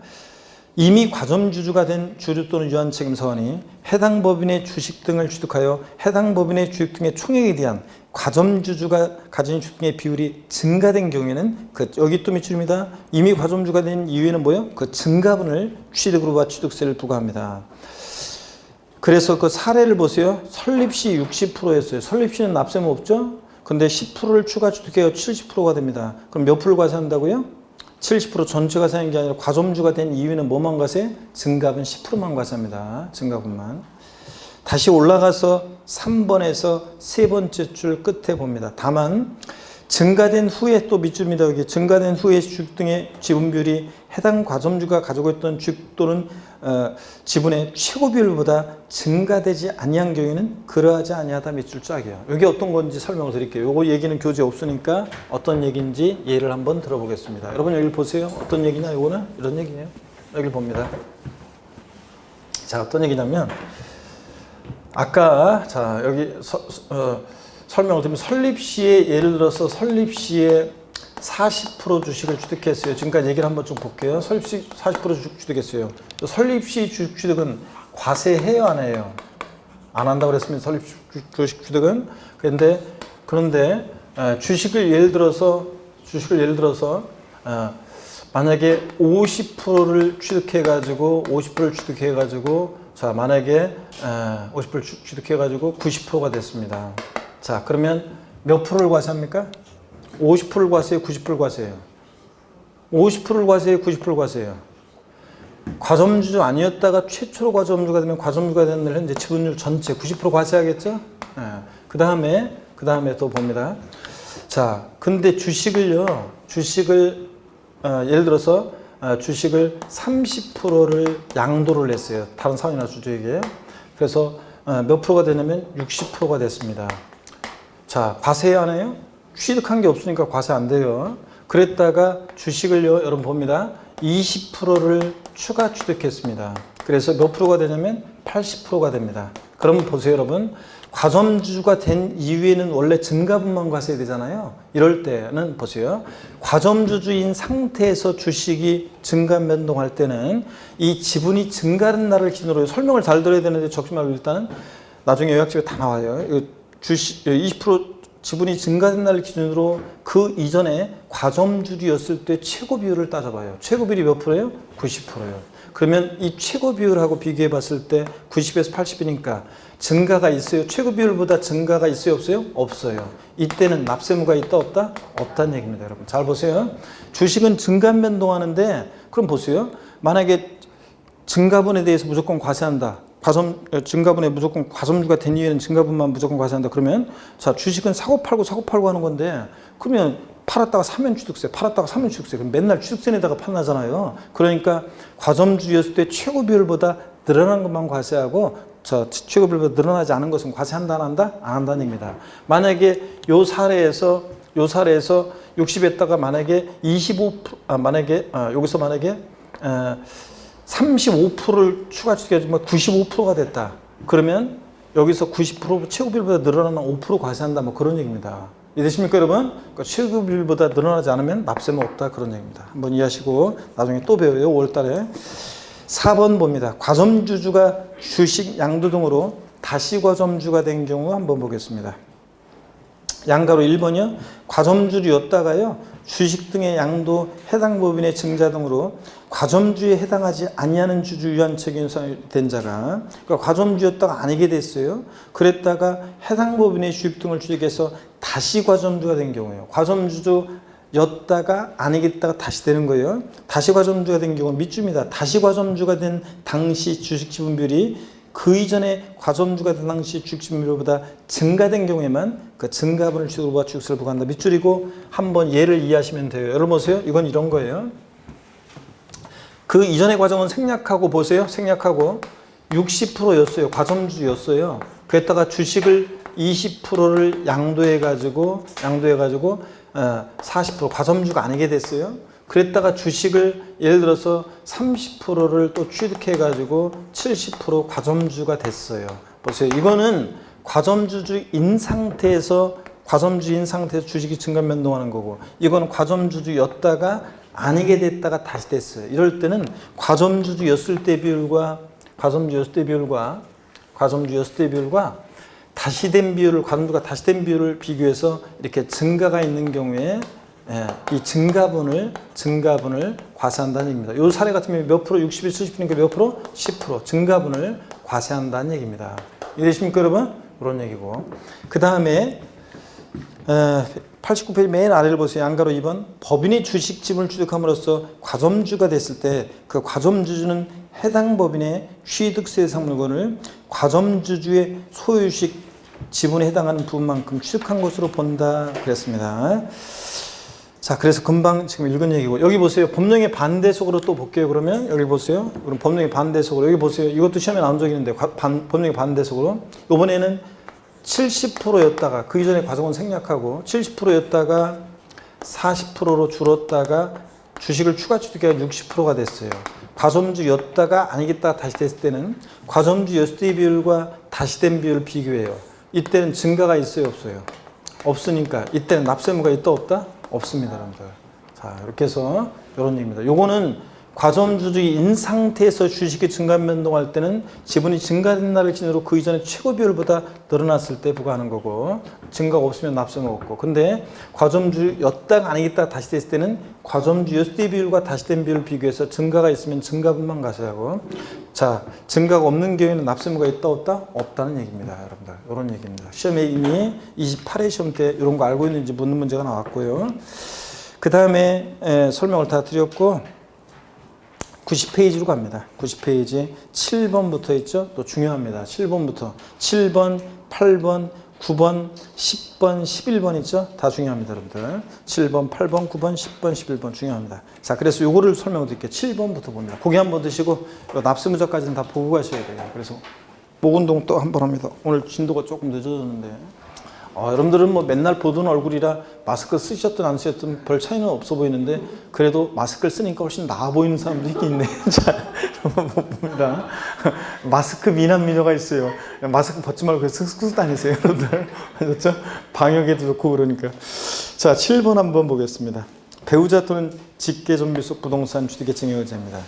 이미 과점주주가 된 주주 또는 유한 책임 사원이 해당 법인의 주식 등을 취득하여 해당 법인의 주식 등의 총액에 대한 과점주주가 가진 주식 등의 비율이 증가된 경우에는 여기 또 밑줄입니다. 이미 과점주가 된 이유에는 뭐예요? 그 증가분을 취득으로 봐 취득세를 부과합니다. 그래서 그 사례를 보세요. 설립 시 60%였어요. 설립 시는 납세 의무 없죠? 근데 10%를 추가 취득해요. 70%가 됩니다. 그럼 몇 프로 과세한다고요? 70% 전체 과세하는 게 아니라 과점주가 된 이유는 뭐만 과세? 증가분 10%만 과세합니다. 증가분만. 다시 올라가서 3번에서 세 번째 줄 끝에 봅니다. 다만 증가된 후에 또 밑줄입니다. 여기 증가된 후에 주식 등의 지분 비율이 해당 과점주가 가지고 있던 주식 또는 지분의 최고 비율보다 증가되지 아니한 경우에는 그러하지 아니하다 밑줄 짝이에요. 이게 어떤 건지 설명을 드릴게요. 요거 얘기는 교재 없으니까 어떤 얘기인지 예를 한번 들어보겠습니다. 여러분 여기를 보세요. 어떤 얘기냐? 요거는 이런 얘기예요. 여기를 봅니다. 자, 어떤 얘기냐면 아까 자 여기 설명을 드리면 설립 시에 예를 들어서 설립 시에 40% 주식을 취득했어요. 지금까지 얘기를 한번 좀 볼게요. 설립 시 40% 주식 취득했어요. 설립 시 주식 취득은 과세해요, 안 해요? 안 한다고 그랬으면 설립 주식 취득은. 그런데 주식을 예를 들어서 만약에 50%를 취득해가지고 자 만약에 50%를 취득해가지고 90%가 됐습니다. 자 그러면 몇 프로를 과세합니까? 50%를 과세해요, 90%를 과세해요? 50%를 과세해요, 90%를 과세해요? 과점주주 아니었다가 최초로 과점주가 되면 과점주가 되는 날 현재 지분율 전체 90% 과세하겠죠? 그 다음에 또 봅니다. 자, 근데 주식을 예를 들어서 주식을 30%를 양도를 했어요. 다른 사원이나 주주에게. 그래서 몇 프로가 되냐면 60%가 됐습니다. 자, 과세해야 하나요? 취득한 게 없으니까 과세 안 돼요. 그랬다가 주식을요, 여러분 봅니다. 20%를 추가 취득했습니다. 그래서 몇 프로가 되냐면 80%가 됩니다. 그러면 보세요, 여러분. 과점주가 된 이후에는 원래 증가분만 과세해야 되잖아요. 이럴 때는 보세요. 과점주주인 상태에서 주식이 증가 변동할 때는 이 지분이 증가하는 날을 기준으로 설명을 잘 들어야 되는데 적지 말고 일단은 나중에 요약집에 다 나와요. 주식 20% 지분이 증가된 날 기준으로 그 이전에 과점주주였을 때 최고 비율을 따져봐요. 최고 비율이 몇 프로예요? 90%예요. 그러면 이 최고 비율하고 비교해 봤을 때 90에서 80이니까 증가가 있어요? 최고 비율보다 증가가 있어요? 없어요? 없어요. 이때는 납세무가 있다 없다? 없다는 얘기입니다. 여러분 잘 보세요. 주식은 증감 변동하는데 그럼 보세요. 만약에 증가분에 대해서 무조건 과세한다. 증가분에 무조건 과점주가 된 이유에는 증가분만 무조건 과세한다. 그러면 자 주식은 사고 팔고 하는 건데 그러면 팔았다가 사면 취득세, 팔았다가 사면 취득세. 그럼 맨날 취득세 내다가 판나잖아요. 그러니까 과점주였을 때 최고 비율보다 늘어난 것만 과세하고 최고 비율보다 늘어나지 않은 것은 과세한다 안 한다? 안 한다는 얘기입니다. 만약에 요 사례에서 60에다가 만약에 25% 여기서 만약에 35%를 추가 취득해주면 95%가 됐다. 그러면 여기서 90% 최고 비율보다 늘어나는 5% 과세한다. 뭐 그런 얘기입니다. 이해되십니까 여러분? 그러니까 최고 비율보다 늘어나지 않으면 납세는 없다. 그런 얘기입니다. 한번 이해하시고 나중에 또 배워요. 5월달에. 4번 봅니다. 과점주주가 주식, 양도 등으로 다시 과점주가 된 경우 한번 보겠습니다. 양가로 1번이요. 과점주였다가요. 주식 등의 양도 해당 법인의 증자 등으로 과점주에 해당하지 아니하는 주주 유한책임이 된 자가 그러니까 과점주였다가 아니게 됐어요. 그랬다가 해당 법인의 주식 등을 취득해서 다시 과점주가 된 경우예요. 과점주였다가 아니게 됐다가 다시 되는 거예요. 다시 과점주가 된 경우는 밑줄입니다. 다시 과점주가 된 당시 주식 지분 비율이 그 이전에 과점주가 된 당시 주식 지분율보다 증가된 경우에만 그 증가분을 취득으로 취득세를 부과한다. 밑줄이고 한번 예를 이해하시면 돼요. 여러분 보세요. 이건 이런 거예요. 그 이전의 과정은 생략하고 보세요. 생략하고 60%였어요. 과점주였어요. 그랬다가 주식을 20%를 양도해가지고 40% 과점주가 아니게 됐어요. 그랬다가 주식을 예를 들어서 30%를 또 취득해가지고 70% 과점주가 됐어요. 보세요. 이거는 과점주주인 상태에서 주식이 증감 변동하는 거고 이거는 과점주주였다가 아니게 됐다가 다시 됐어요. 이럴 때는 과점주주였을 때 비율과 다시 된 비율을 과점주가 다시 된 비율을 비교해서 이렇게 증가가 있는 경우에 이 증가분을 과세한다는 얘기입니다. 이 사례 같은 경우에 몇 프로? 60에 70%니까 몇 프로? 10% 증가분을 과세한다는 얘기입니다. 이해되십니까 여러분? 그런 얘기고 그 다음에 89페이지 맨 아래를 보세요. 양가로 2번 법인이 주식 지분을 취득함으로써 과점주가 됐을 때 그 과점주주는 해당 법인의 취득세 상물권을 과점주주의 소유식 지분에 해당하는 부분만큼 취득한 것으로 본다 그랬습니다. 자, 그래서 금방 지금 읽은 얘기고 여기 보세요. 법령의 반대속으로 또 볼게요. 그러면 여기 보세요. 그럼 법령의 반대속으로 여기 보세요. 이것도 시험에 나온 적이 있는데 법령의 반대속으로 이번에는 70%였다가 그 이전에 과정은 생략하고 70%였다가 40%로 줄었다가 주식을 추가 취득해가 60%가 됐어요. 과점주였다가 아니겠다 다시 됐을 때는 과점주였을 때 비율과 다시 된 비율을 비교해요. 이때는 증가가 있어요 없어요? 없으니까 이때는 납세무가 있다 없다? 없습니다 여러분들. 자 이렇게 해서 이런 얘기입니다. 요거는 과점주주인 상태에서 주식이 증감 변동할 때는 지분이 증가된 날을 기준으로 그 이전에 최고 비율보다 늘어났을 때 부과하는 거고 증가가 없으면 납세가 없고 근데 과점주였다가 아니겠다가 다시 됐을 때는 과점주였을 때 비율과 다시 된 비율을 비교해서 증가가 있으면 증가분만 과세하고 자 증가가 없는 경우에는 납세무가 있다 없다? 없다는 얘기입니다 여러분들. 이런 얘기입니다. 시험에 이미 28회 시험 때 이런 거 알고 있는지 묻는 문제가 나왔고요. 그 다음에 설명을 다 드렸고 90페이지로 갑니다. 90페이지 7번부터 있죠? 또 중요합니다. 7번부터 7번, 8번, 9번, 10번, 11번 있죠? 다 중요합니다, 여러분들. 7번, 8번, 9번, 10번, 11번 중요합니다. 자, 그래서 요거를 설명을 드릴게요. 7번부터 봅니다. 고기 한번 드시고 납세무적까지는 다 보고 가셔야 돼요. 그래서 목운동 또 한 번 합니다. 오늘 진도가 조금 늦어졌는데 여러분들은 뭐 맨날 보던 얼굴이라 마스크 쓰셨든 안 쓰셨든 별 차이는 없어 보이는데 그래도 마스크를 쓰니까 훨씬 나아 보이는 사람도 있긴 있네. 자, 봅니다. 마스크 미남 미녀가 있어요. 마스크 벗지 말고 쓱쓱 다니세요, 여러분들. 그렇죠? 방역에도 좋고 그러니까. 자, 7번 한번 보겠습니다. 배우자 또는 직계 좀비 속 부동산 취득의 증여 의제입니다.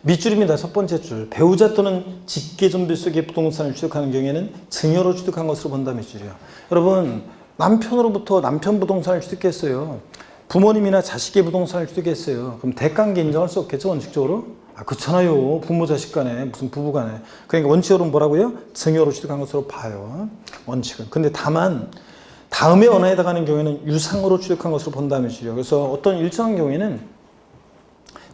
밑줄입니다. 첫 번째 줄. 배우자 또는 직계존비 속의 부동산을 취득하는 경우에는 증여로 취득한 것으로 본다 밑줄이요. 여러분, 남편으로부터 남편 부동산을 취득했어요. 부모님이나 자식의 부동산을 취득했어요. 그럼 대가관계 인정할 수 없겠죠, 원칙적으로? 그렇잖아요. 부모 자식 간에, 무슨 부부 간에. 그러니까 원칙으로 뭐라고요? 증여로 취득한 것으로 봐요. 원칙은. 근데 다만 다음에 언어에 해당하는 경우에는 유상으로 취득한 것으로 본다는 것이죠. 그래서 어떤 일정한 경우에는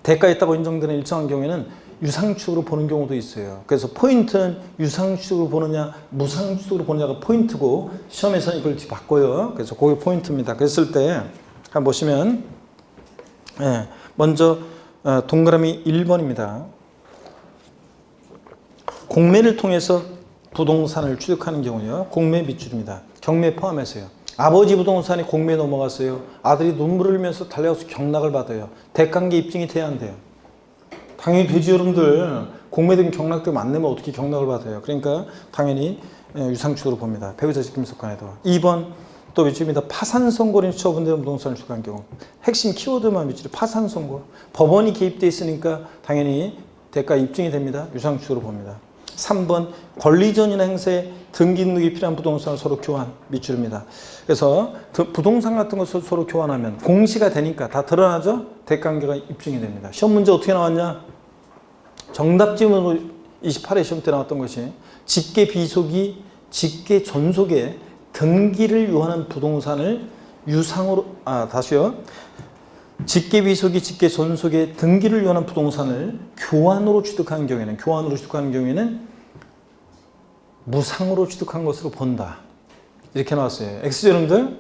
대가에 있다고 인정되는 일정한 경우에는 유상취득으로 보는 경우도 있어요. 그래서 포인트는 유상취득으로 보느냐 무상취득으로 보느냐가 포인트고 시험에서는 이걸 바꿔요. 그래서 그게 포인트입니다. 그랬을 때 한번 보시면 먼저 동그라미 1번입니다. 공매를 통해서 부동산을 취득하는 경우요. 공매 밑줄입니다. 경매 포함해서요. 아버지 부동산이 공매에 넘어갔어요. 아들이 눈물을 흘리면서 달려가서 경락을 받아요. 대가관계 입증이 돼야 안 돼요. 당연히 되지 여러분들. 공매된 경락되면 안 내면 어떻게 경락을 받아요. 그러니까 당연히 유상축으로 봅니다. 배우자 직김속간에도. 2번 또 밑줄입니다. 파산선고로 처분된 부동산을 취득한 경우. 핵심 키워드만 밑줄에 파산선고. 법원이 개입돼 있으니까 당연히 대가 입증이 됩니다. 유상축으로 봅니다. 3번 권리전이나 행사에 등기 등록이 필요한 부동산을 서로 교환 밑줄입니다. 그래서 부동산 같은 것을 서로 교환하면 공시가 되니까 다 드러나죠? 대가관계가 입증이 됩니다. 시험 문제 어떻게 나왔냐? 정답지문으로 28회 시험 때 나왔던 것이 직계 비속이 직계 전속에 등기를 요하는 부동산을 유상으로 다시요. 직계 비속이 직계 전속에 등기를 요하는 부동산을 교환으로 취득하는 경우에는 무상으로 취득한 것으로 본다. 이렇게 나왔어요. X죠, 여러분들?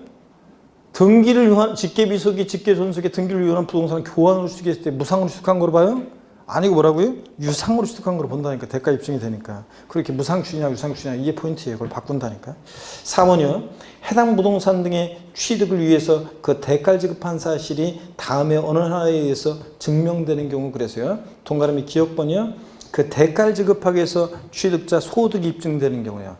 등기를 요한, 직계비속이 직계존속에 등기를 요한 부동산을 교환으로 취득했을 때 무상으로 취득한 거로 봐요? 아니고 뭐라고요? 유상으로 취득한 거로 본다니까. 대가 입증이 되니까. 그렇게 무상취냐 유상취냐 이게 포인트예요. 그걸 바꾼다니까. 4번이요. 해당 부동산 등의 취득을 위해서 그 대가를 지급한 사실이 다음에 어느 하나에 의해서 증명되는 경우 그래서요. 동그라미 기억번이요. 그 대가를 지급하기 위해서 취득자 소득이 입증되는 경우요.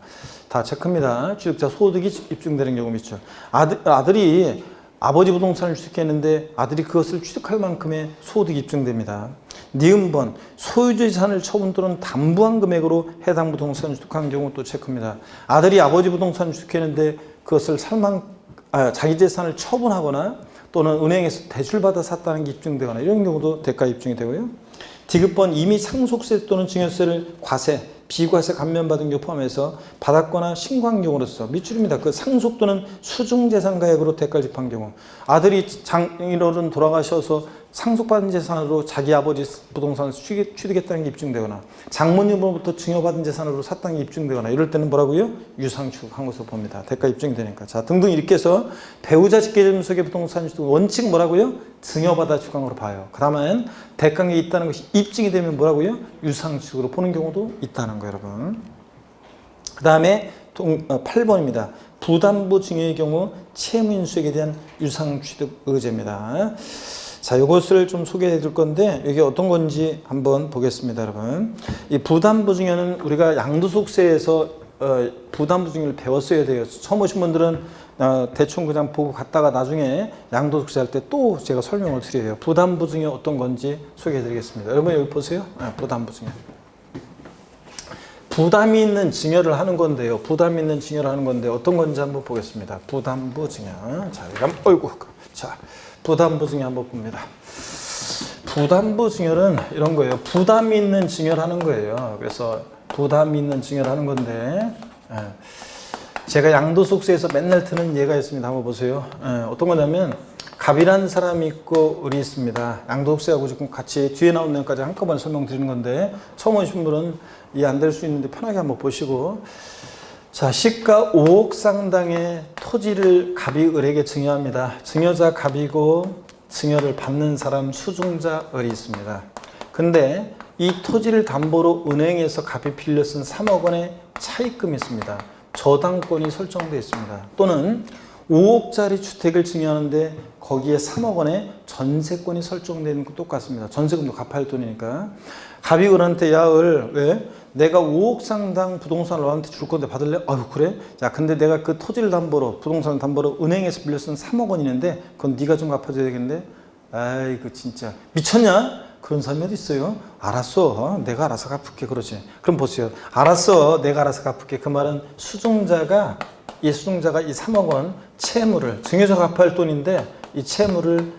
다 체크입니다. 취득자 소득이 입증되는 경우 있죠. 아들이 아버지 부동산을 취득했는데 아들이 그것을 취득할 만큼의 소득이 입증됩니다. 니은번 소유주 재산을 처분 또는 담보한 금액으로 해당 부동산을 취득한 경우 또 체크입니다. 아들이 아버지 부동산을 취득했는데 그것을 자기 재산을 처분하거나 또는 은행에서 대출받아 샀다는 게 입증되거나 이런 경우도 대가 입증이 되고요. 디귿번 이미 상속세 또는 증여세를 과세, 비과세 감면받은 경우 포함해서 받았거나 신고한 경우로서 밑줄입니다. 그 상속 또는 수중재산가액으로 대가를 지급한 경우 아들이 장인어른 돌아가셔서 상속받은 재산으로 자기 아버지 부동산을 취득했다는 게 입증되거나 장모님으로부터 증여받은 재산으로 샀다는 게 입증되거나 이럴 때는 뭐라고요? 유상취득한 것으로 봅니다. 대가 입증이 되니까. 자, 등등 이렇게 해서 배우자 직계존속의 부동산 취득 원칙은 뭐라고요? 증여받아 취득한 걸로 봐요. 그 다음엔 대가관계가 있다는 것이 입증이 되면 뭐라고요? 유상취득으로 보는 경우도 있다는 거예요, 여러분. 그 다음에 8번입니다. 부담부 증여의 경우 채무인수액에 대한 유상취득 의제입니다. 자, 이것을 좀 소개해 줄 건데 이게 어떤 건지 한번 보겠습니다, 여러분. 이 부담부 증여는 우리가 양도소득세에서 부담부 증여를 배웠어야 돼요. 처음 오신 분들은 대충 그냥 보고 갔다가 나중에 양도소득세 할 때 또 제가 설명을 드려요. 부담부 증여 어떤 건지 소개해 드리겠습니다. 여러분 여기 보세요. 부담부 증여. 부담이 있는 증여를 하는 건데요. 부담이 있는 증여를 하는 건데 어떤 건지 한번 보겠습니다. 부담부 증여. 자, 어이구. 자, 부담부 증여 한번 봅니다. 부담부 증여는 이런 거예요. 부담이 있는 증여를 하는 거예요. 그래서 부담이 있는 증여를 하는 건데 제가 양도소득세에서 맨날 드는 예가 있습니다. 한번 보세요. 어떤 거냐면 갑이라는 사람이 있고 을이 있습니다. 양도소득세하고 지금 같이 뒤에 나온 내용까지 한꺼번에 설명드리는 건데 처음 오신 분은 이해 안 될 수 있는데 편하게 한번 보시고 자, 시가 5억 상당의 토지를 갑이 을에게 증여합니다. 증여자 갑이고 증여를 받는 사람 수중자 을이 있습니다. 근데 이 토지를 담보로 은행에서 갑이 빌려 쓴 3억 원의 차입금이 있습니다. 저당권이 설정되어 있습니다. 또는 5억짜리 주택을 증여하는데 거기에 3억 원의 전세권이 설정되는 것 똑같습니다. 전세금도 갚아야 할 돈이니까. 갑이 을한테 야, 을 왜? 내가 5억 상당 부동산을 너한테 줄 건데 받을래? 아유 그래? 자, 근데 내가 그 토지를 담보로 부동산을 담보로 은행에서 빌려 쓴 3억 원이 있는데 그건 네가 좀 갚아줘야 되겠는데 아이고 진짜 미쳤냐? 그런 사람이 어디 있어요? 알았어. 내가 알아서 갚을게. 그러지. 그럼 보세요. 알았어. 내가 알아서 갚을게. 그 말은 수증자가 이 3억 원 채무를 증여자가 갚아야 할 돈인데 이 채무를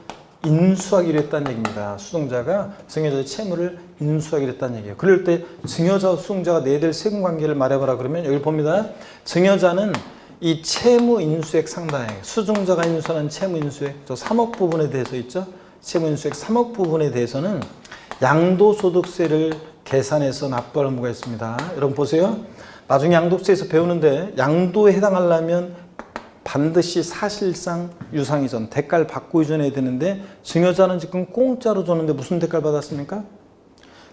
인수하기로 했다는 얘기입니다. 수증자가 증여자의 채무를 인수하기로 했다는 얘기예요. 그럴 때 증여자와 수증자가 내야 될 세금 관계를 말해봐라 그러면 여기 봅니다. 증여자는 이 채무 인수액 상당액, 수증자가 인수하는 채무 인수액, 저 3억 부분에 대해서 있죠? 채무 인수액 3억 부분에 대해서는 양도소득세를 계산해서 납부할 의무가 있습니다. 여러분 보세요. 나중에 양도세에서 배우는데 양도에 해당하려면 반드시 사실상 유상이전, 대가를 받고 이전해야 되는데 증여자는 지금 공짜로 줬는데 무슨 대가를 받았습니까?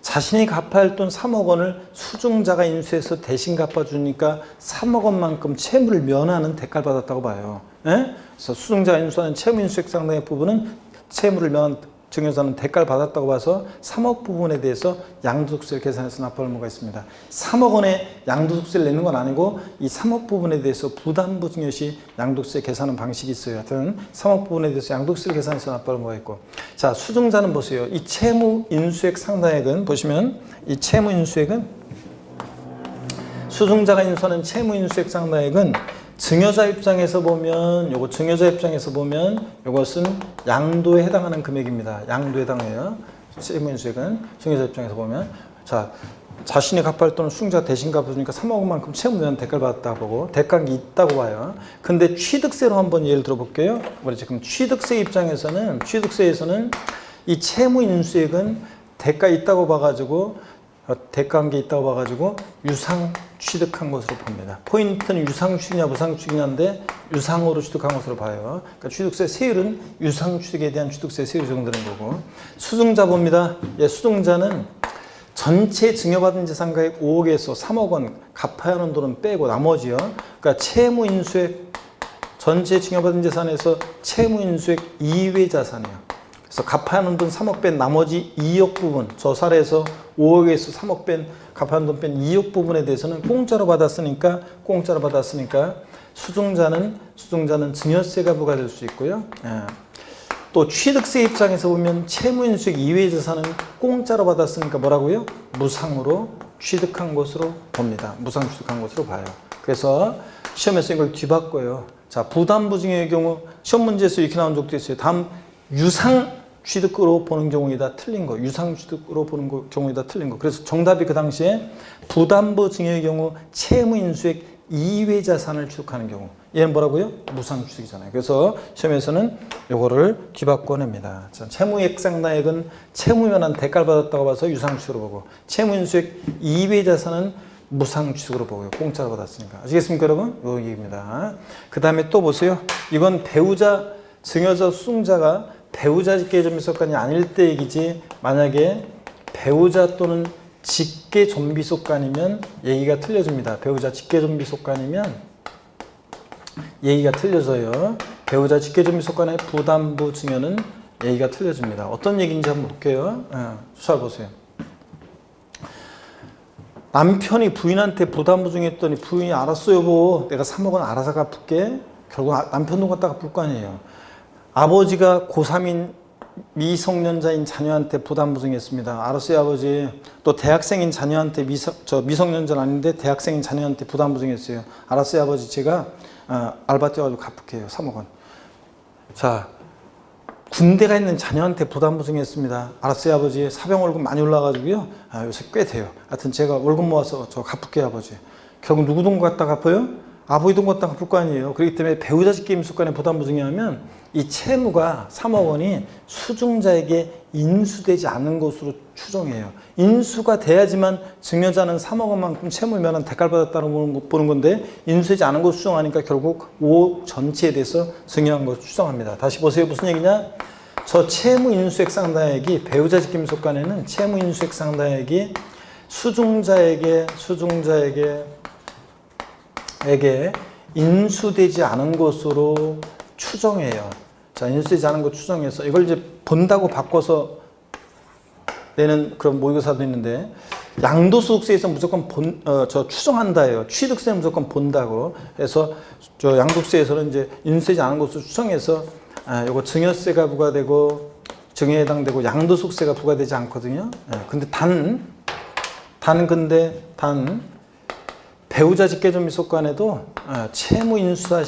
자신이 갚아야 할 돈 3억 원을 수증자가 인수해서 대신 갚아주니까 3억 원만큼 채무를 면하는 대가를 받았다고 봐요. 예? 그래서 수증자가 인수하는 채무 인수액 상당의 부분은 채무를 면한 증여자는 대가를 받았다고 봐서 3억 부분에 대해서 양도소득세를 계산해서 납부할 의무가 있습니다. 3억 원의 양도소득세를 내는 건 아니고 이 3억 부분에 대해서 부담부 증여 시 양도소득세 계산하는 방식이 있어요. 하여튼 3억 부분에 대해서 양도소득세를 계산해서 납부할 의무가 있고, 자 수증자는 보세요. 이 채무 인수액 상당액은 보시면 이 채무 인수액은 수증자가 인수하는 채무 인수액 상당액은 증여자 입장에서 보면 이것은 양도에 해당하는 금액입니다. 양도에 해당해요. 채무 인수액은 증여자 입장에서 보면 자 자신이 갚아야 할 돈을 수증자가 대신 갚아주니까 3억 원만큼 채무면 대가를 받았다고 보고 대가가 있다고 봐요. 근데 취득세로 한번 예를 들어볼게요. 우리 지금 취득세 입장에서는 취득세에서는 이 채무 인수액은 대가 있다고 봐가지고 대가한 게 있다고 봐가지고 유상 취득한 것으로 봅니다. 포인트는 유상 취득이냐 무상 취득이냐인데 유상으로 취득한 것으로 봐요. 그러니까 취득세 세율은 유상 취득에 대한 취득세 세율이 적용되는 거고, 수증자 봅니다. 예, 수증자는 전체 증여받은 재산가액 5억에서 3억 원 갚아야 하는 돈은 빼고 나머지요. 그러니까 채무 인수액 전체 증여받은 재산에서 채무 인수액 이외 자산이에요. 그래서 갚아야 하는 돈 3억 뺀 나머지 2억 부분, 저 사례에서 5억에서 3억 뺀 갚아야 하는 돈 뺀 2억 부분에 대해서는 공짜로 받았으니까 수증자는 증여세가 부과될 수 있고요. 또 취득세 입장에서 보면 채무인수액 이외의 재산은 공짜로 받았으니까 뭐라고요? 무상으로 취득한 것으로 봅니다. 무상 취득한 것으로 봐요. 그래서 시험에서 이걸 뒤바꿔요. 자, 부담부 증여의 경우 시험 문제에서 이렇게 나온 적도 있어요. 다음 유상 취득으로 보는 경우이다 틀린 거, 유상 취득으로 보는 경우이다 틀린 거. 그래서 정답이 그 당시에 부담부 증여의 경우 채무 인수액 이외 자산을 취득하는 경우, 얘는 뭐라고요? 무상 취득이잖아요. 그래서 시험에서는 요거를 뒤바꿔냅니다. 채무액 상당액은 채무면한 대가를 받았다고 봐서 유상 취득으로 보고, 채무 인수액 이외 자산은 무상 취득으로 보고요. 공짜로 받았으니까. 아시겠습니까, 여러분? 요 얘기입니다. 그 다음에 또 보세요. 이건 배우자, 증여자, 수증자가 배우자 직계존비속간이 아닐 때 얘기지, 만약에 배우자 또는 직계존비속간이면 얘기가 틀려집니다. 배우자 직계존비속간이면 얘기가 틀려져요. 배우자 직계존비속간의 부담부 증여는 얘기가 틀려집니다. 어떤 얘기인지 한번 볼게요. 잘 보세요. 남편이 부인한테 부담부 증여했더니 부인이 알았어 여보, 내가 3억 원 알아서 갚을게. 결국 남편 돈 갖다 갚을 거 아니에요. 아버지가 고3인 미성년자인 자녀한테 부담부 증여했습니다. 알았어요 아버지. 또 대학생인 자녀한테 미성년자는 아닌데 대학생인 자녀한테 부담부 증여했어요. 알았어요 아버지. 제가 알바 뛰어가지고 갚을게요. 3억 원. 자, 군대가 있는 자녀한테 부담부 증여했습니다. 알았어요 아버지. 사병 월급 많이 올라가지고요. 요새 꽤 돼요. 하여튼 제가 월급 모아서 저 갚을게요 아버지. 결국 누구 돈 갖다 갚아요? 아버지 돈 갖다 갚을 거 아니에요. 그렇기 때문에 배우자 직계임수간의 부담부 증여하면 이 채무가 3억 원이 수증자에게 인수되지 않은 것으로 추정해요. 인수가 돼야지만 증여자는 3억 원만큼 채무를 면한 대가를 받았다는 보는 건데 인수되지 않은 것으로 추정하니까 결국 5억 전체에 대해서 증여한 것으로 추정합니다. 다시 보세요. 무슨 얘기냐? 저 채무 인수액 상당액이 배우자 직계임수간에는 채무 인수액 상당액이 수증자에게 인수되지 않은 것으로 추정해요. 자, 인수되지 않은 것 추정해서 이걸 이제 본다고 바꿔서 내는 그런 모의고사도 있는데, 양도소득세에서 무조건 추정한다예요. 취득세는 무조건 본다고 해서 양도세에서는 이제 인수되지 않은 것으로 추정해서 요거 증여세가 부과되고 증여에 해당되고 양도소득세가 부과되지 않거든요. 예, 근데 단 배우자 직계존비속간에도 채무인수가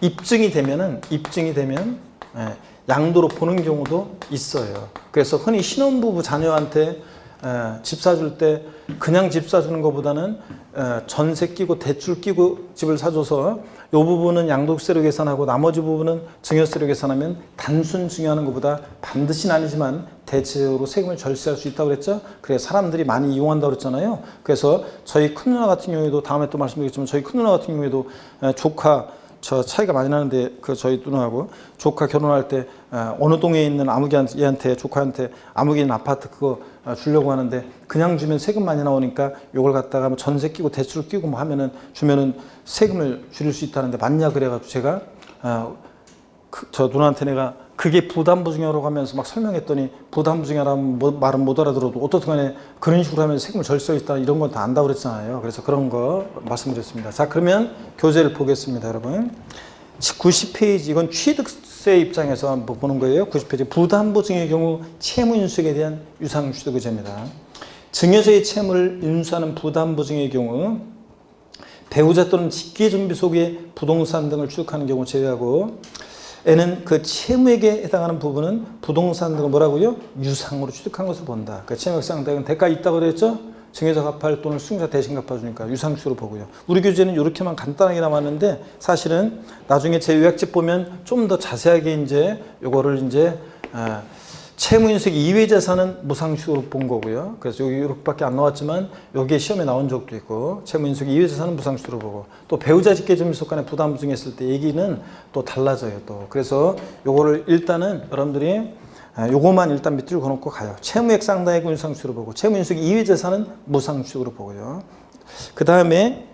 입증이 되면 양도로 보는 경우도 있어요. 그래서 흔히 신혼부부 자녀한테 집 사줄 때 그냥 집 사주는 것보다는 전세 끼고 대출 끼고 집을 사줘서 이 부분은 양도세로 계산하고 나머지 부분은 증여세로 계산하면 단순 증여하는 것보다 반드시는 아니지만 대체적으로 세금을 절세할 수 있다고 그랬죠. 그래서 사람들이 많이 이용한다고 그랬잖아요. 그래서 저희 큰누나 같은 경우에도 다음에 또 말씀드리겠지만 저희 큰누나 같은 경우에도 조카 저 차이가 많이 나는데 저희 누나하고 조카 결혼할 때 어느 동에 있는 아무개한테 조카한테 아무개 있는 아파트 그거 주려고 하는데 그냥 주면 세금 많이 나오니까 요걸 갖다가 뭐 전세 끼고 대출 끼고 뭐 하면은 주면은 세금을 줄일 수 있다는데 맞냐 그래가지고 제가 저 누나한테 내가 그게 부담부증여라고 하면서 막 설명했더니 부담부증여라는 말은 못 알아들어도 어떻든 간에 그런 식으로 하면 세금을 절세할 수 있다 이런 건 다 안다고 그랬잖아요. 그래서 그런 거 말씀드렸습니다. 자, 그러면 교재를 보겠습니다, 여러분. 90페이지 이건 취득세 입장에서 한번 보는 거예요. 90페이지 부담부증의 경우 채무인수에 대한 유상취득의제입니다. 증여자의 채무를 인수하는 부담부증의 경우 배우자 또는 직계존비 속의 부동산 등을 취득하는 경우 제외하고 에는 그 채무에게 해당하는 부분은 부동산 등을 뭐라고요? 유상으로 취득한 것을 본다. 그 채무액 상당은 대가 있다고 그랬죠? 증여자 갚을 돈을 수증자 대신 갚아주니까 유상추로 보고요. 우리 교재는 이렇게만 간단하게 남았는데 사실은 나중에 제 요약집 보면 좀 더 자세하게 이제 요거를 이제 채무인수익 이외 재산은 무상식으로 본 거고요. 그래서 여기 이렇게밖에 안 나왔지만 여기에 시험에 나온 적도 있고 채무인수익 이외 재산은 무상식으로 보고 또 배우자 직계존비속 간에 부담부증했을 때 얘기는 또 달라져요. 또 그래서 요거를 일단은 여러분들이 요거만 일단 밑줄 그어놓고 가요. 채무액 상당액은 유상식으로 보고 채무인수익 이외 재산은 무상식으로 보고요. 그 다음에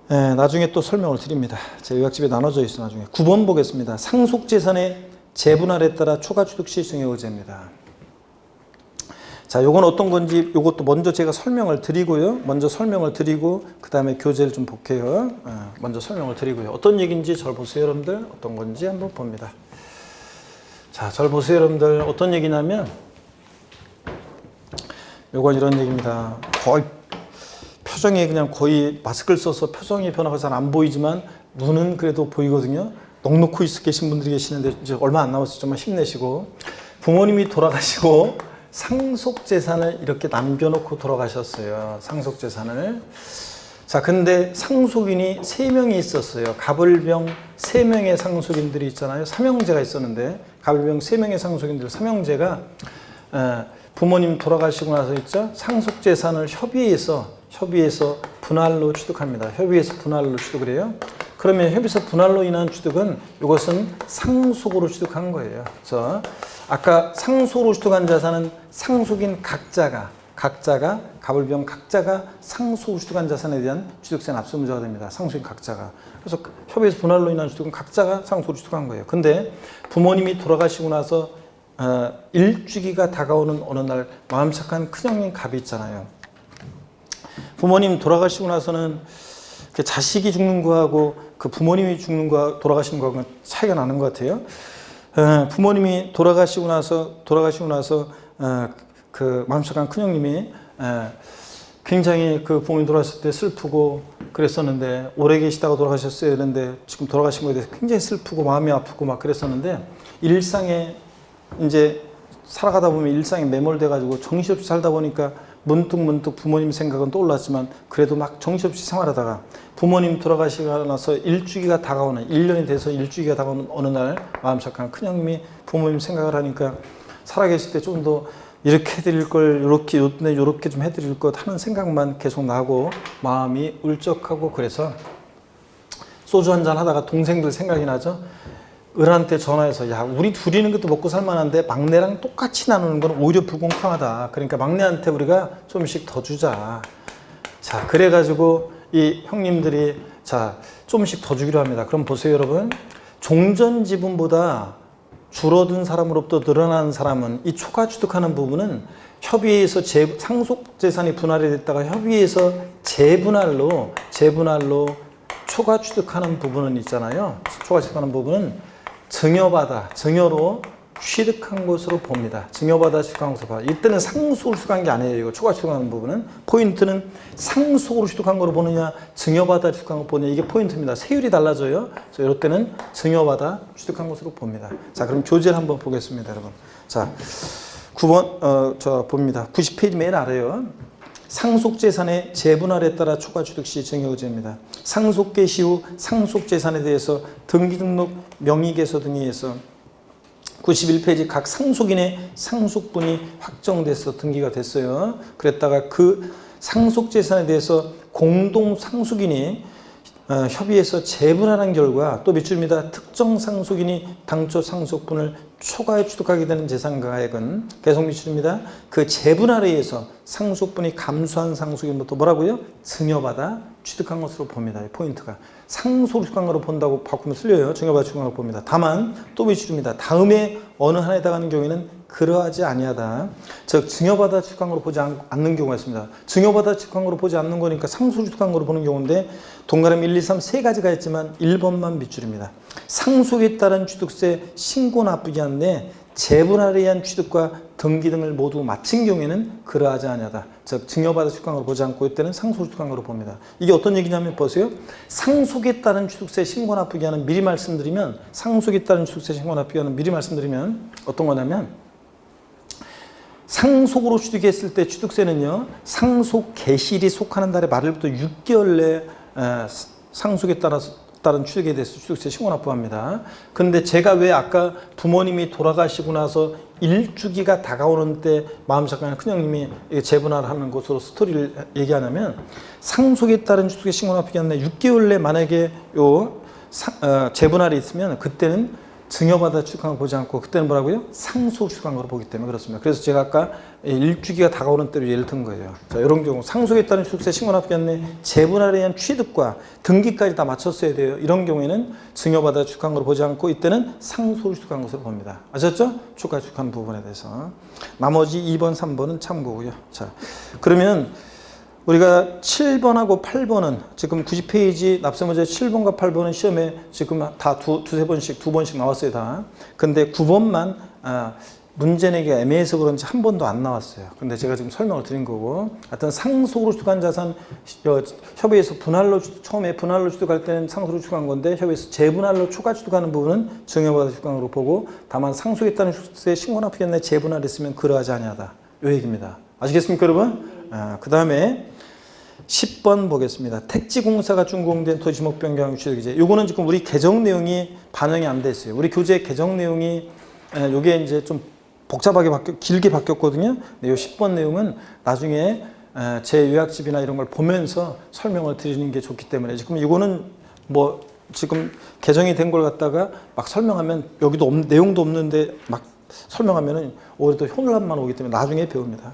나중에 또 설명을 드립니다. 제 요약집에 나눠져 있어 나중에 9번 보겠습니다. 상속재산의 재분할에 따라 초과취득시 증여의제입니다. 자, 요건 어떤 건지 요것도 먼저 제가 설명을 드리고요. 먼저 설명을 드리고 그 다음에 교재를 좀 볼게요. 먼저 설명을 드리고요. 어떤 얘기인지 잘 보세요, 여러분들. 어떤 건지 한번 봅니다. 자, 잘 보세요, 여러분들. 어떤 얘기냐면 요건 이런 얘기입니다. 거의 표정이 그냥 거의 마스크를 써서 표정의 변화가 잘 안 보이지만 눈은 그래도 보이거든요. 넉넉히 계신 분들이 계시는데 이제 얼마 안 남았어요. 정말 힘내시고 부모님이 돌아가시고 상속재산을 이렇게 남겨놓고 돌아가셨어요. 상속재산을. 자, 근데 상속인이 3명이 있었어요. 가불병 3명의 상속인들이 있잖아요. 삼형제가 있었는데 가불병 3명의 상속인들 삼형제가 부모님 돌아가시고 나서 있죠. 상속재산을 협의해서 분할로 취득합니다. 협의해서 분할로 취득을 해요. 그러면 협의서 분할로 인한 취득은 이것은 상속으로 취득한 거예요. 그래서 아까 상속으로 취득한 자산은 상속인 각자가 가불병 각자가 상속으로 취득한 자산에 대한 취득세는 압수무자가 됩니다. 상속인 각자가. 그래서 협의서 분할로 인한 취득은 각자가 상속으로 취득한 거예요. 근데 부모님이 돌아가시고 나서 일주기가 다가오는 어느 날 마음 착한 큰형님 갑이 있잖아요. 부모님 돌아가시고 나서는 자식이 죽는 거하고 그 부모님이 죽는 거 돌아가시는 거하고는 차이가 나는 것 같아요. 부모님이 돌아가시고 나서 그 마음속한 큰형님이 굉장히 그 부모님 돌아가셨을 때 슬프고 그랬었는데 오래 계시다가 돌아가셨어야 되는데 지금 돌아가신 거에 대해서 굉장히 슬프고 마음이 아프고 막 그랬었는데 일상에 이제 살아가다 보면 일상에 매몰돼 가지고 정신없이 살다 보니까 문득 부모님 생각은 떠올랐지만 그래도 막 정신없이 생활하다가 부모님 돌아가시고 나서 일주기가 다가오는 1년이 돼서 일주기가 다가오는 어느 날 마음 착한 큰형님이 부모님 생각을 하니까 살아계실 때 좀 더 이렇게 해드릴 걸 요렇게 좀 해드릴 것 하는 생각만 계속 나고 마음이 울적하고 그래서 소주 한잔 하다가 동생들 생각이 나죠. 을한테 전화해서 야 우리 둘이는 것도 먹고 살만한데 막내랑 똑같이 나누는 건 오히려 불공평하다. 그러니까 막내한테 우리가 좀씩 더 주자. 자 그래가지고 이 형님들이 자 좀씩 더 주기로 합니다. 그럼 보세요 여러분. 종전 지분보다 줄어든 사람으로부터 늘어나는 사람은 이 초과 취득하는 부분은 협의해서 상속재산이 분할이 됐다가 협의해서 재분할로 초과 취득하는 부분은 있잖아요. 초과 취득하는 부분은 증여받아, 증여로 취득한 것으로 봅니다. 증여받아 취득한 것으로 봐. 이때는 상속으로 취득한 게 아니에요. 이거 초과 취득하는 부분은. 포인트는 상속으로 취득한 거로 보느냐, 증여받아 취득한 거 보느냐, 이게 포인트입니다. 세율이 달라져요. 그래서 이럴 때는 증여받아 취득한 것으로 봅니다. 자, 그럼 교재를 한번 보겠습니다, 여러분. 자, 9번, 봅니다. 90페이지 맨 아래요. 상속재산의 재분할에 따라 초과 취득 시 증여의제입니다. 상속 개시 후 상속재산에 대해서 등기등록 명의개서 등에 의해서 91페이지 각 상속인의 상속분이 확정돼서 등기가 됐어요. 그랬다가 그 상속재산에 대해서 공동 상속인이 협의해서 재분할한 결과 또 밑줄입니다. 특정 상속인이 당초 상속분을 초과해 취득하게 되는 재산가액은 계속 밑줄입니다. 그 재분할에 의해서 상속분이 감소한 상속인부터 뭐라고요? 증여받아 취득한 것으로 봅니다. 포인트가. 상속으로 취득한 것으로 본다고 바꾸면 틀려요. 증여받아 취득한 것으로 봅니다. 다만 또 밑줄입니다. 다음에 어느 하나에 해당하는 경우에는 그러하지 아니하다. 즉 증여받아 취득한 것으로 보지 않는 경우가 있습니다. 증여받아 취득한 것으로 보지 않는 거니까 상속으로 취득한 것으로 보는 경우인데 동그라미 1, 2, 3 세 가지가 있지만 1번만 밑줄입니다. 상속에 따른 취득세 신고 납부기 한데 재분할에 의한 취득과 등기 등을 모두 마친 경우에는 그러하지 아니하다. 즉 증여받아 취득한 것으로 보지 않고 이때는 상속으로 취득한 것으로 봅니다. 이게 어떤 얘기냐면 보세요. 상속에 따른 취득세 신고 납부기 한은 미리 말씀드리면 상속에 따른 취득세 신고 납부기 한은 미리 말씀드리면 어떤 거냐면 상속으로 취득했을 때 취득세는요. 상속 개시일이 속하는 달의 말일부터 6개월 내에 상속에 따른 취득에 대해서 취득세 신고 납부합니다. 근데 제가 왜 아까 부모님이 돌아가시고 나서 일주기가 다가오는 때 마음 착한 큰형님이 재분할하는 것으로 스토리를 얘기하냐면 상속에 따른 취득세 신고 납부기 한데 6개월 내 만약에 재분할이 있으면 그때는 증여받아 취득한 걸 보지 않고 그때는 뭐라고요? 상속 취득한 걸 보기 때문에 그렇습니다. 그래서 제가 아까 일주기가 다가오는 때로 예를 든 거예요. 자, 이런 경우 상속에 따른 취득세 신고 납부기 한데 재분할에 의한 취득과 등기까지 다 맞췄어야 돼요. 이런 경우에는 증여받아 취득한 걸 보지 않고 이때는 상속 취득한 것으로 봅니다. 아셨죠? 초과 취득한 부분에 대해서. 나머지 2번, 3번은 참고고요. 자, 그러면 우리가 7번하고 8번은 지금 90페이지 납세문제 7번과 8번은 시험에 지금 다 두세 번씩, 두 번씩 나왔어요, 다. 근데 9번만 문제 내기가 애매해서 그런지 한 번도 안 나왔어요. 근데 제가 지금 설명을 드린 거고, 하여튼 상속으로 취득한 자산, 협의에서 분할로, 처음에 분할로 취득할 때는 상속으로 취득한 건데, 협의에서 재분할로 초과 취득하는 부분은 증여받아 취득한 걸로 보고, 다만 상속에 따른 취득세 신고 납부기 내 재분할이 있으면 그러하지 아니하다. 이 얘기입니다. 아시겠습니까, 여러분? 그 다음에 10번 보겠습니다. 택지공사가 준공된 토지목 변경 취득이제. 요거는 지금 우리 개정 내용이 반영이 안 돼 있어요. 우리 교재 개정 내용이 요게 이제 좀 복잡하게 길게 바뀌었거든요. 요 10번 내용은 나중에 제 요약집이나 이런 걸 보면서 설명을 드리는 게 좋기 때문에 지금 이거는 뭐 지금 개정이 된 걸 갖다가 막 설명하면 여기도 내용도 없는데 막 설명하면은 오히려 또 혼란만 오기 때문에 나중에 배웁니다.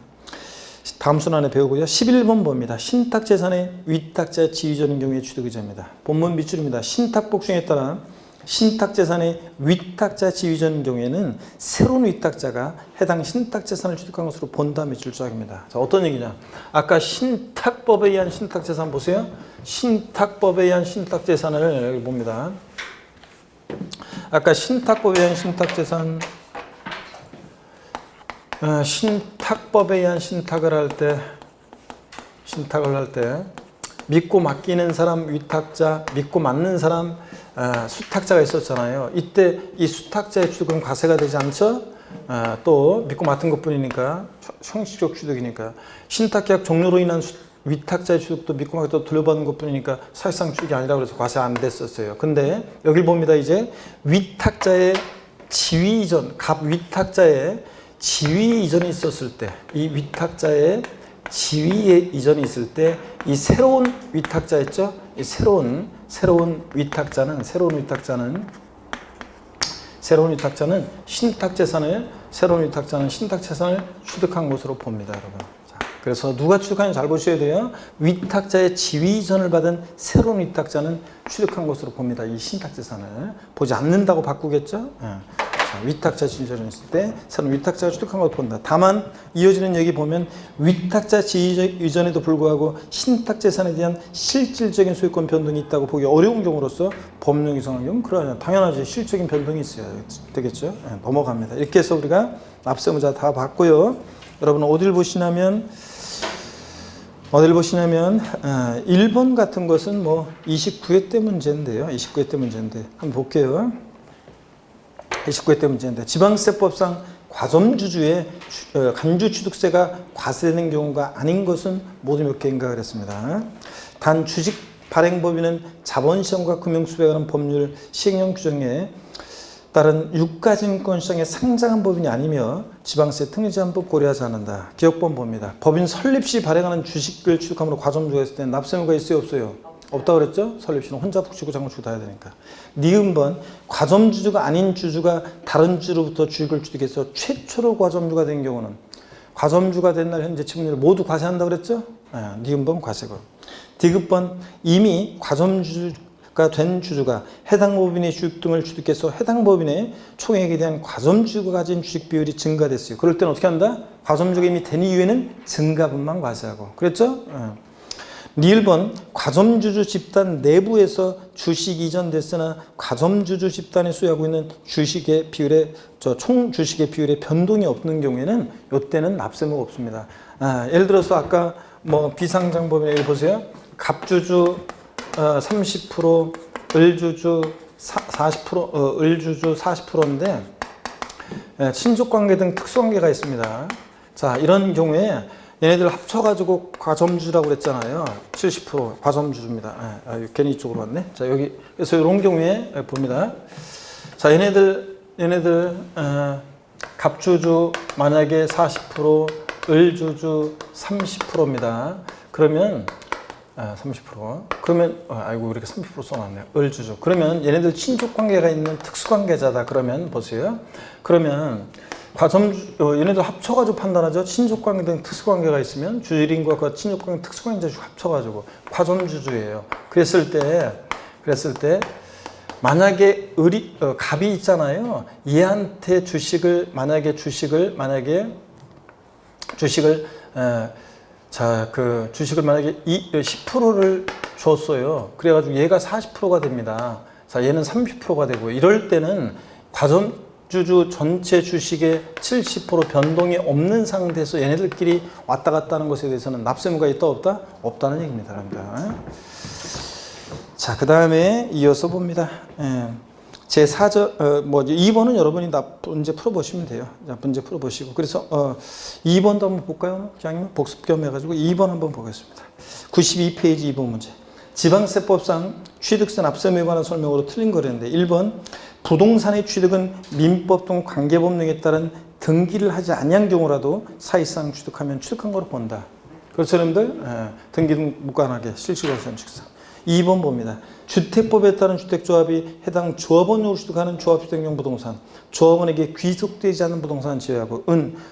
다음 순환에 배우고요. 11번 봅니다. 신탁재산의 위탁자 지위전인 경우의 취득의제입니다. 본문 밑줄입니다. 신탁복숭에 따라 신탁재산의 위탁자 지위전인 경우에는 새로운 위탁자가 해당 신탁재산을 취득한 것으로 본다 밑줄 짝입니다. 자, 어떤 얘기냐. 아까 신탁법에 의한 신탁재산 보세요. 신탁법에 의한 신탁재산을 여기 봅니다. 아까 신탁법에 의한 신탁재산 신탁법에 의한 신탁을 할 때 믿고 맡기는 사람 위탁자, 믿고 맡는 사람 수탁자가 있었잖아요. 이때 이 수탁자의 취득은 과세가 되지 않죠? 또 믿고 맡은 것뿐이니까 형식적 취득이니까 신탁계약 종료로 인한 위탁자의 취득도 믿고 맡기도 돌려받은 것뿐이니까 사실상 취득이 아니라고 해서 과세 안 됐었어요. 근데 여기 봅니다. 이제 위탁자의 지위 이전, 갑 위탁자의 지위 이전이 있었을 때, 이 위탁자의 지위 이전이 있을 때, 이 새로운 위탁자 있죠? 이 새로운 위탁자는 신탁재산을 취득한 것으로 봅니다, 여러분. 자, 그래서 누가 취득하는지 잘 보셔야 돼요. 위탁자의 지위 이전을 받은 새로운 위탁자는 취득한 것으로 봅니다. 이 신탁재산을 보지 않는다고 바꾸겠죠? 자, 위탁자 지휘자는 있을 때 사람 위탁자가 취득한 걸 본다. 다만 이어지는 얘기 보면 위탁자 지휘 이전에도 불구하고 신탁 재산에 대한 실질적인 소유권 변동이 있다고 보기 어려운 경우로서 법령 이상한 경우는 그러냐. 당연하지. 실질적인 변동이 있어야 되겠죠. 네, 넘어갑니다. 이렇게 해서 우리가 납세의무자 다 봤고요. 여러분 어딜 보시냐면 1번 같은 것은 뭐 29회 때 문제인데요. 29회 때 문제인데 한번 볼게요. 29회 때 문제인데 지방세법상 과점주주의 간주취득세가 과세되는 경우가 아닌 것은 모두 몇 개인가 그랬습니다. 단 주식 발행법인은 자본시장과 금융수배에 관한 법률 시행령 규정에 따른 유가증권시장에 상장한 법인이 아니며 지방세 특례제한법 고려하지 않는다. 기억본 봅니다. 법인 설립 시 발행하는 주식을 취득함으로 과점주가 있을 때는 납세의무가 있어요 없어요? 없다고 그랬죠? 설립 시는 혼자 북치고 장구치고 다 해야 되니까. 니은번 과점주주가 아닌 주주가 다른 주로부터 주식을 취득해서 최초로 과점주가 된 경우는 과점주가 된 날 현재 지분율을 모두 과세한다고 그랬죠? 니은번 과세고. 디귿번 이미 과점주가 된 주주가 해당 법인의 주식 등을 취득해서 해당 법인의 총액에 대한 과점주가 가진 주식 비율이 증가됐어요. 그럴 때는 어떻게 한다? 과점주가 이미 된 이후에는 증가분만 과세하고. 그랬죠? 니을번 과점주주 집단 내부에서 주식이 이전됐으나 과점주주 집단이 소유하고 있는 주식의 비율에 총 주식의 비율에 변동이 없는 경우에는 이때는 납세의무가 없습니다. 예를 들어서 아까 뭐 비상장법에 여기 보세요. 갑주주 30%, 을주주 40%, 을주주 40%인데 친족관계 등 특수관계가 있습니다. 자, 이런 경우에 얘네들 합쳐가지고 과점주라고 그랬잖아요. 70% 과점주입니다. 괜히 이쪽으로 왔네. 자, 여기 그래서 이런 경우에 봅니다. 자, 얘네들 갑주주 만약에 40%, 을주주 30%입니다. 그러면 30%. 그러면 아이고 이렇게 30% 써놨네요. 을주주. 그러면 얘네들 친족 관계가 있는 특수 관계자다. 그러면 보세요. 그러면 얘네들 합쳐가지고 판단하죠. 친족 관계 등 특수 관계가 있으면 주일인과 그 친족 관계 특수 관계자 합쳐가지고 과점주주예요. 그랬을 때 만약에 갑이 있잖아요. 얘한테 주식을 만약에 10%를 줬어요. 그래가지고 얘가 40%가 됩니다. 자, 얘는 30%가 되고요. 이럴 때는 과점주주 전체 주식의 70% 변동이 없는 상태에서 얘네들끼리 왔다 갔다 하는 것에 대해서는 납세의무가 있다 없다? 없다는 얘기입니다. 여러분들. 자, 그 다음에 이어서 봅니다. 제4절, 2번은 여러분이 문제 풀어보시면 돼요. 자, 문제 풀어보시고. 그래서, 2번도 한번 볼까요? 그냥 복습 겸 해가지고 2번 한번 보겠습니다. 92페이지 2번 문제. 지방세법상 취득세 납세의무에 관한 설명으로 틀린 거랬는데, 1번, 부동산의 취득은 민법 등 관계법령에 따른 등기를 하지 아니한 경우라도 사실상 취득하면 취득한 거로 본다. 그렇죠, 여러분들? 등기는 무관하게 실질적으로 취득상. 2번 봅니다. 주택법에 따른 주택조합이 해당 조합원으로 취득하는 조합주택용 부동산, 조합원에게 귀속되지 않는 부동산은 제외하고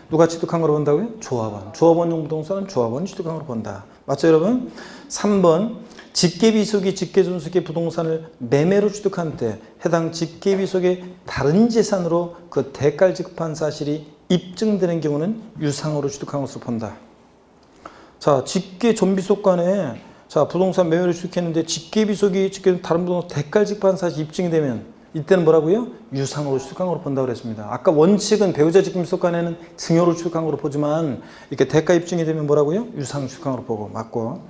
누가 취득한 거로 본다고요? 조합원용 부동산은 조합원이 취득한 거로 본다. 맞죠, 여러분? 3번 직계비속이 직계존속의 부동산을 매매로 취득한 때 해당 직계비속의 다른 재산으로 그 대가를 지급한 사실이 입증되는 경우는 유상으로 취득한 것으로 본다. 자, 직계존비속 간에 자, 부동산 매매를 취득했는데 직계비속이 다른 부동산 대가를 지급한 사실이 입증이 되면 이때는 뭐라고요? 유상으로 취득한 거로 본다고 그랬습니다. 아까 원칙은 배우자 직계비속 간에는 증여로 취득한 거로 보지만 이렇게 대가 입증이 되면 뭐라고요? 유상 취득한 거로 보고 맞고.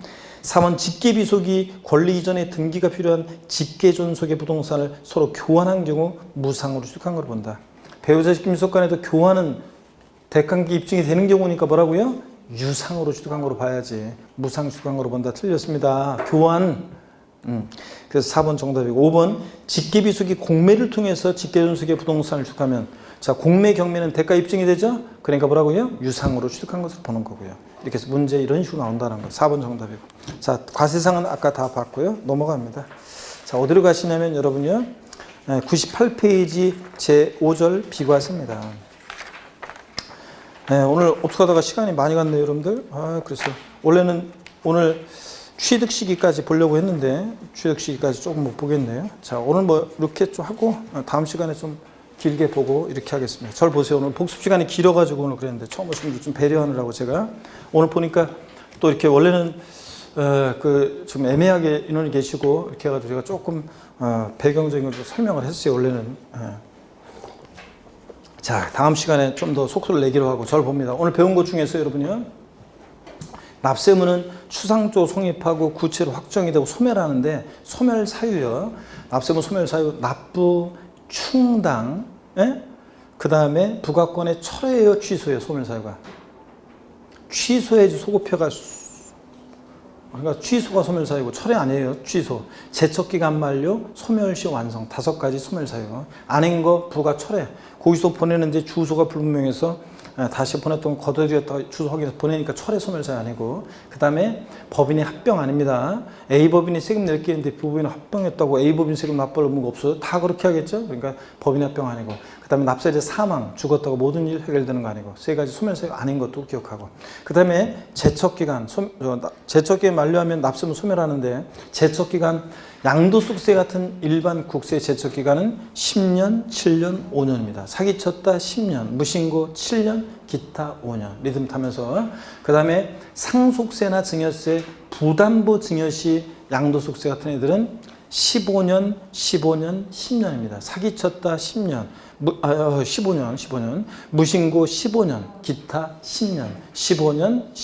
3번 직계비속이 권리 이전에 등기가 필요한 직계존속의 부동산을 서로 교환한 경우 무상으로 취득한 거로 본다. 배우자 직계비속 간에도 교환은 대가관계 입증이 되는 경우니까 뭐라고요? 유상으로 취득한 거로 봐야지. 무상 취득한 거로 본다. 틀렸습니다. 교환. 그래서 4번 정답이고 5번 직계비속이 공매를 통해서 직계존속의 부동산을 취득하면 자, 공매 경매는 대가 입증이 되죠? 그러니까 뭐라고요? 유상으로 취득한 것을 보는 거고요. 이렇게 해서 문제 이런 식으로 나온다는 거. 4번 정답이고. 자, 과세상은 아까 다 봤고요. 넘어갑니다. 자, 어디로 가시냐면 여러분요. 98페이지 제5절 비과세입니다. 오늘 어떻게 하다가 시간이 많이 갔네요, 여러분들. 그래서 원래는 오늘 취득 시기까지 보려고 했는데 취득 시기까지 조금 못 보겠네요. 자, 오늘 뭐 이렇게 좀 하고 다음 시간에 좀 길게 보고 이렇게 하겠습니다. 절 보세요. 오늘 복습 시간이 길어가지고 오늘 그랬는데 처음 오신 분들 좀 배려하느라고 제가 오늘 보니까 또 이렇게 원래는 좀 애매하게 인원이 계시고 이렇게 해가지고 제가 조금 배경적인 걸 설명을 했어요. 원래는. 자, 다음 시간에 좀 더 속도를 내기로 하고 절 봅니다. 오늘 배운 것 중에서 여러분요. 납세문은 추상조 성립하고 구체로 확정이 되고 소멸하는데 소멸 사유요. 납세문 소멸 사유 납부, 충당, 그 다음에 부가권의 철회예요, 취소예요, 소멸 사유가. 취소해야지 소급표가 그러니까 취소가 소멸 사유고 철회 아니에요. 취소. 제척기간 만료, 소멸시 완성 5가지 소멸 사유. 아닌 거 부가 철회. 거기서 보내는데 주소가 불분명해서 다시 보냈던 거 거둬들였다가 주소 확인해서 보내니까 철회 소멸 사유 아니고 그 다음에 법인이 합병 아닙니다. A법인이 세금 낼 게 있는데 B법인이 합병했다고 A법인 세금 납부할 의무가 없어요. 다 그렇게 하겠죠. 그러니까 법인이 합병 아니고 그 다음에 납세자 사망 죽었다고 모든 일 해결되는 거 아니고 3가지 소멸 사유 아닌 것도 기억하고 그 다음에 제척기간 제척기간 만료하면 납세문 소멸하는데 제척기간 양도소득세 같은 일반 국세 제척기간은 10년, 7년, 5년입니다. 사기쳤다 10년, 무신고 7년, 기타 5년. 리듬 타면서 그 다음에 상속세나 증여세, 부담보 증여시 양도소득세 같은 애들은 15년, 15년, 10년입니다. 사기쳤다 10년, 15년, 무신고 15년, 기타 10년, 15년,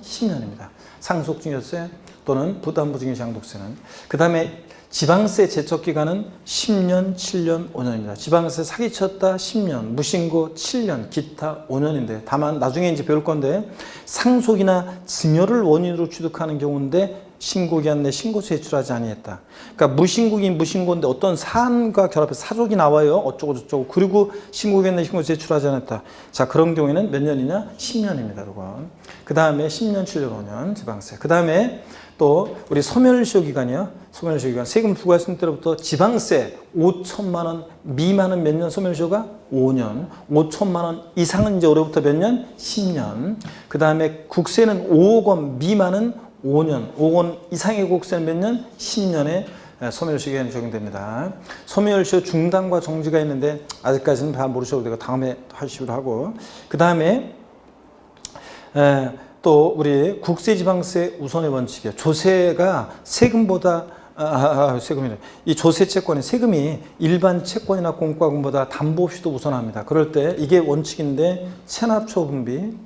10년입니다. 상속증여세 또는 부담보증여시 양도세는. 그 다음에 지방세 제척기간은 10년, 7년, 5년입니다. 지방세 사기쳤다 10년, 무신고 7년, 기타 5년인데 다만 나중에 이제 배울 건데 상속이나 증여를 원인으로 취득하는 경우인데 신고기한 내 신고서 제출하지 아니했다. 그러니까 무신고긴 무신고인데 어떤 사안과 결합해서 사족이 나와요. 어쩌고 저쩌고. 그리고 신고기한 내 신고서 제출하지 않았다. 자, 그런 경우에는 몇 년이냐? 10년입니다. 그 다음에 10년, 7년, 5년 지방세. 그 다음에 또 우리 소멸시효 기간이요. 소멸시효 기간. 세금 부과했을 때부터 지방세 5천만 원 미만은 몇 년 소멸시효가? 5년. 5천만 원 이상은 이제 올해부터 몇 년? 10년. 그 다음에 국세는 5억 원 미만은 5년. 5억 원 이상의 국세는 몇 년? 10년에 소멸시효 기간이 적용됩니다. 소멸시효 중단과 정지가 있는데 아직까지는 다 모르셔도 되고 다음에 하시기로 하고 그 다음에 또 우리 국세지방세 우선의 원칙이에요. 조세가 세금보다 세금이래. 이 조세 채권이 세금이 일반 채권이나 공과금보다 담보 없이도 우선합니다. 그럴 때 이게 원칙인데 체납처분비,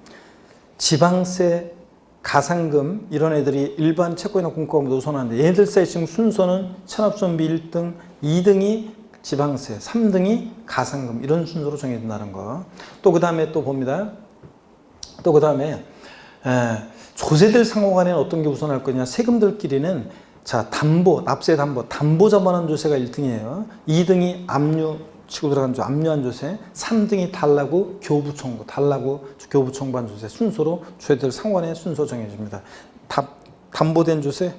지방세, 가상금 이런 애들이 일반 채권이나 공과금보다 우선하는데 얘들 사이 지금 순서는 체납처분비 1등, 2등이 지방세, 3등이 가상금 이런 순서로 정해진다는 거. 또 그 다음에 또 봅니다. 또 그 다음에 조세들 상호간에는 어떤 게 우선할 거냐. 세금들끼리는 자 담보, 납세 담보, 담보자 반환 조세가 1등이에요. 2등이 압류 치고 들어간 압류한 조세, 3등이 달라고 교부 청구, 달라고 교부 청구한 조세 순서로 조세들 상호간의 순서 정해집니다. 담보된 조세,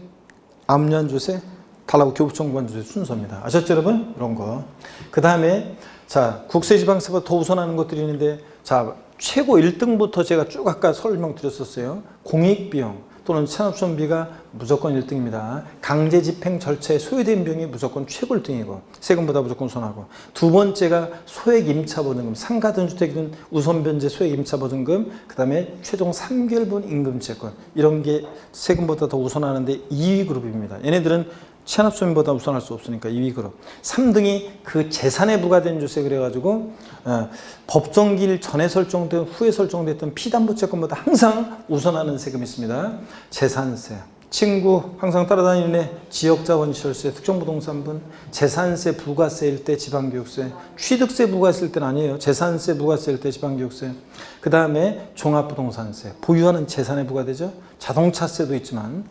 압류한 조세, 달라고 교부 청구한 조세 순서입니다. 아셨죠 여러분? 이런 거. 그 다음에 자 국세지방세보다 더 우선하는 것들이 있는데 자 최고 1등부터 제가 쭉 아까 설명드렸었어요. 공익비용 또는 체납처분비가 무조건 1등입니다. 강제집행 절차에 소요된 비용이 무조건 최고 1등이고 세금보다 무조건 우선하고 두 번째가 소액임차보증금, 상가든 주택이든 우선변제 소액임차보증금 그 다음에 최종 3개월분 임금채권 이런 게 세금보다 더 우선하는데 2위 그룹입니다. 얘네들은 체납소임보다 우선할 수 없으니까 2위 그룹. 3등이 그 재산에 부과된 조세 그래가지고 법정기일 전에 설정된 후에 설정됐던 피담보채권보다 항상 우선하는 세금이 있습니다. 재산세. 친구 항상 따라다니는 애 지역자본시설세, 특정부동산분, 재산세 부가세일 때 지방교육세, 취득세 부가세일 때는 아니에요. 재산세 부가세일 때 지방교육세. 그 다음에 종합부동산세, 보유하는 재산에 부과되죠. 자동차세도 있지만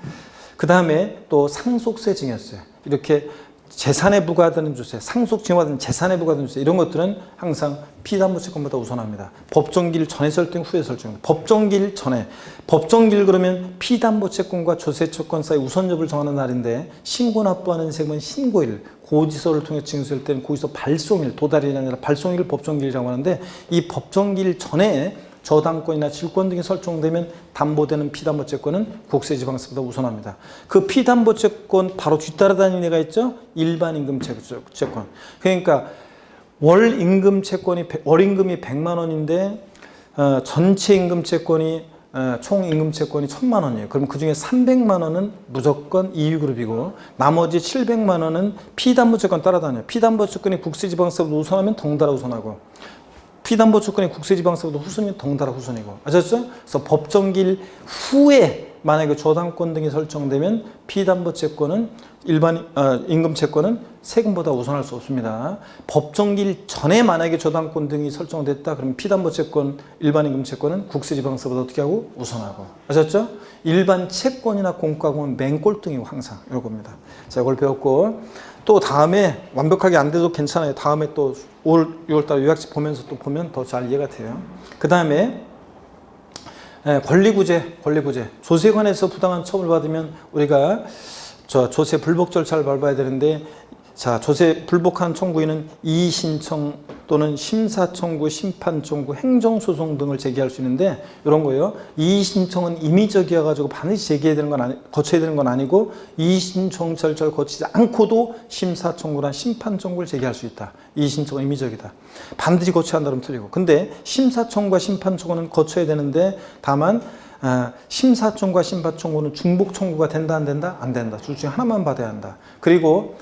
그 다음에 또 상속세, 증여세 이렇게 재산에 부과되는 조세, 상속 증여받은 재산에 부과되는 조세 이런 것들은 항상 피담보채권보다 우선합니다. 법정기일 전에 설정, 후에 설정. 법정기일 전에. 법정기일 그러면 피담보채권과 조세채권 사이 우선 여부를 정하는 날인데 신고 납부하는 세금은 신고일, 고지서를 통해 징수할 때는 고지서 발송일, 도달이 아니라 발송일 법정기일이라고 하는데 이 법정기일 전에 저당권이나 질권 등이 설정되면 담보되는 피담보채권은 국세지방세보다 우선합니다. 그 피담보채권 바로 뒤따라다니는 애가 있죠? 일반임금채권. 그러니까 월 임금 채권이 월 임금이 100만 원인데 전체 임금 채권이 총 임금 채권이 1000만 원이에요. 그럼 그중에 300만 원은 무조건 이유그룹이고 나머지 700만 원은 피담보채권 따라다녀요. 피담보채권이 국세지방세보다 우선하면 덩달아 우선하고 피담보채권이 국세지방세보다 후순이면 덩달아 후순이고 아셨죠? 그래서 법정기일 후에 만약에 저당권 등이 설정되면 피담보채권은 임금채권은 세금보다 우선할 수 없습니다. 법정기일 전에 만약에 저당권 등이 설정됐다 그러면 피담보채권, 일반임금채권은 국세지방세보다 어떻게 하고 우선하고 아셨죠? 일반 채권이나 공과금은 맹꼴등이고 항상 이겁니다. 자, 이걸 배웠고 또 다음에 완벽하게 안 돼도 괜찮아요. 다음에 또 5월, 6월달 요약집 보면서 또 보면 더 잘 이해가 돼요. 그 다음에 권리구제. 조세관에서 부당한 처벌받으면 우리가 조세 불복 절차를 밟아야 되는데 자, 조세 불복한 청구인은 이의신청 또는 심사청구, 심판청구, 행정소송 등을 제기할 수 있는데 이런 거예요. 이의신청은 임의적이어가지고 반드시 제기해야 되는 건 거쳐야 되는 건 아니고 이의신청 절차를 거치지 않고도 심사청구나 심판청구를 제기할 수 있다. 이의신청은 임의적이다. 반드시 거쳐야 한다면 틀리고. 근데 심사청구와 심판청구는 거쳐야 되는데 다만 심사청구와 심판청구는 중복청구가 된다 안 된다? 안 된다. 둘 중에 하나만 받아야 한다. 그리고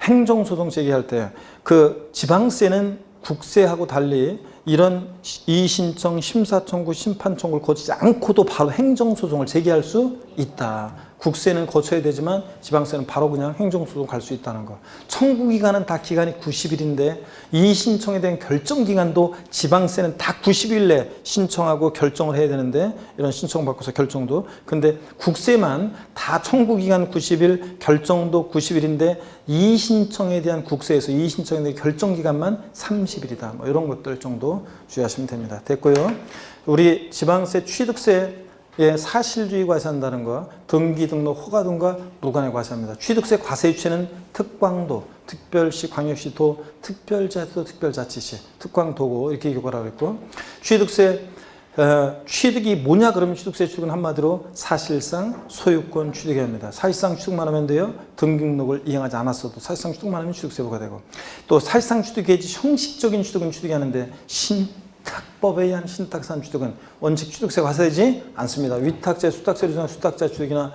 행정소송 제기할 때 그 지방세는 국세하고 달리 이런 이의신청, 심사청구, 심판청구를 거치지 않고도 바로 행정소송을 제기할 수 있다. 국세는 거쳐야 되지만 지방세는 바로 그냥 행정소송 갈 수 있다는 거. 청구기간은 다 기간이 90일인데 이의신청에 대한 결정기간도 지방세는 다 90일 내 신청하고 결정을 해야 되는데 이런 신청받고서 결정도. 근데 국세만 다 청구기간 90일, 결정도 90일인데 이의신청에 대한 국세에서 이의신청에 대한 결정기간만 30일이다. 뭐 이런 것들 정도 주의하시면 됩니다. 됐고요. 우리 지방세 취득세 사실주의 과세한다는 거, 등기 등록 허가 등과 무관하게 과세합니다. 취득세 과세 유치는 특광도, 특별시, 광역시도, 특별자치도, 특별자치시, 특광도고 이렇게 교과라고 했고 취득세 취득이 뭐냐 그러면 취득세 취득은 한마디로 사실상 소유권 취득이 합니다. 사실상 취득만 하면 돼요. 등기등록을 이행하지 않았어도 사실상 취득만 하면 취득세부가 되고 또 사실상 취득이지 형식적인 취득은 취득이 하는데 신탁법에 의한 신탁산 취득은 원칙 취득세 과세되지 않습니다. 위탁자, 수탁자로 정할 수탁자 취득이나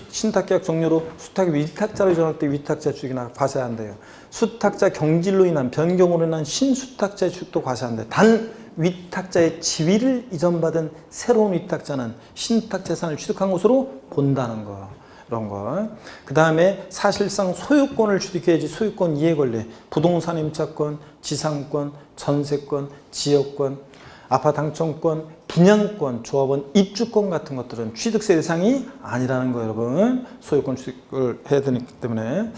신탁계약 종료로 수탁이 위탁자로 정할 때 위탁자 취득이나 과세 안 돼요. 수탁자 경질로 인한 변경으로 인한 신수탁자의 취득도 과세 안 돼요. 단 위탁자의 지위를 이전받은 새로운 위탁자는 신탁 재산을 취득한 것으로 본다는 거. 이런 거. 그 다음에 사실상 소유권을 취득해야지 소유권 이해 권리, 부동산 임차권, 지상권, 전세권, 지역권, 아파트 당첨권, 분양권, 조합원 입주권 같은 것들은 취득세 대상이 아니라는 거 여러분. 소유권 취득을 해야 되기 때문에.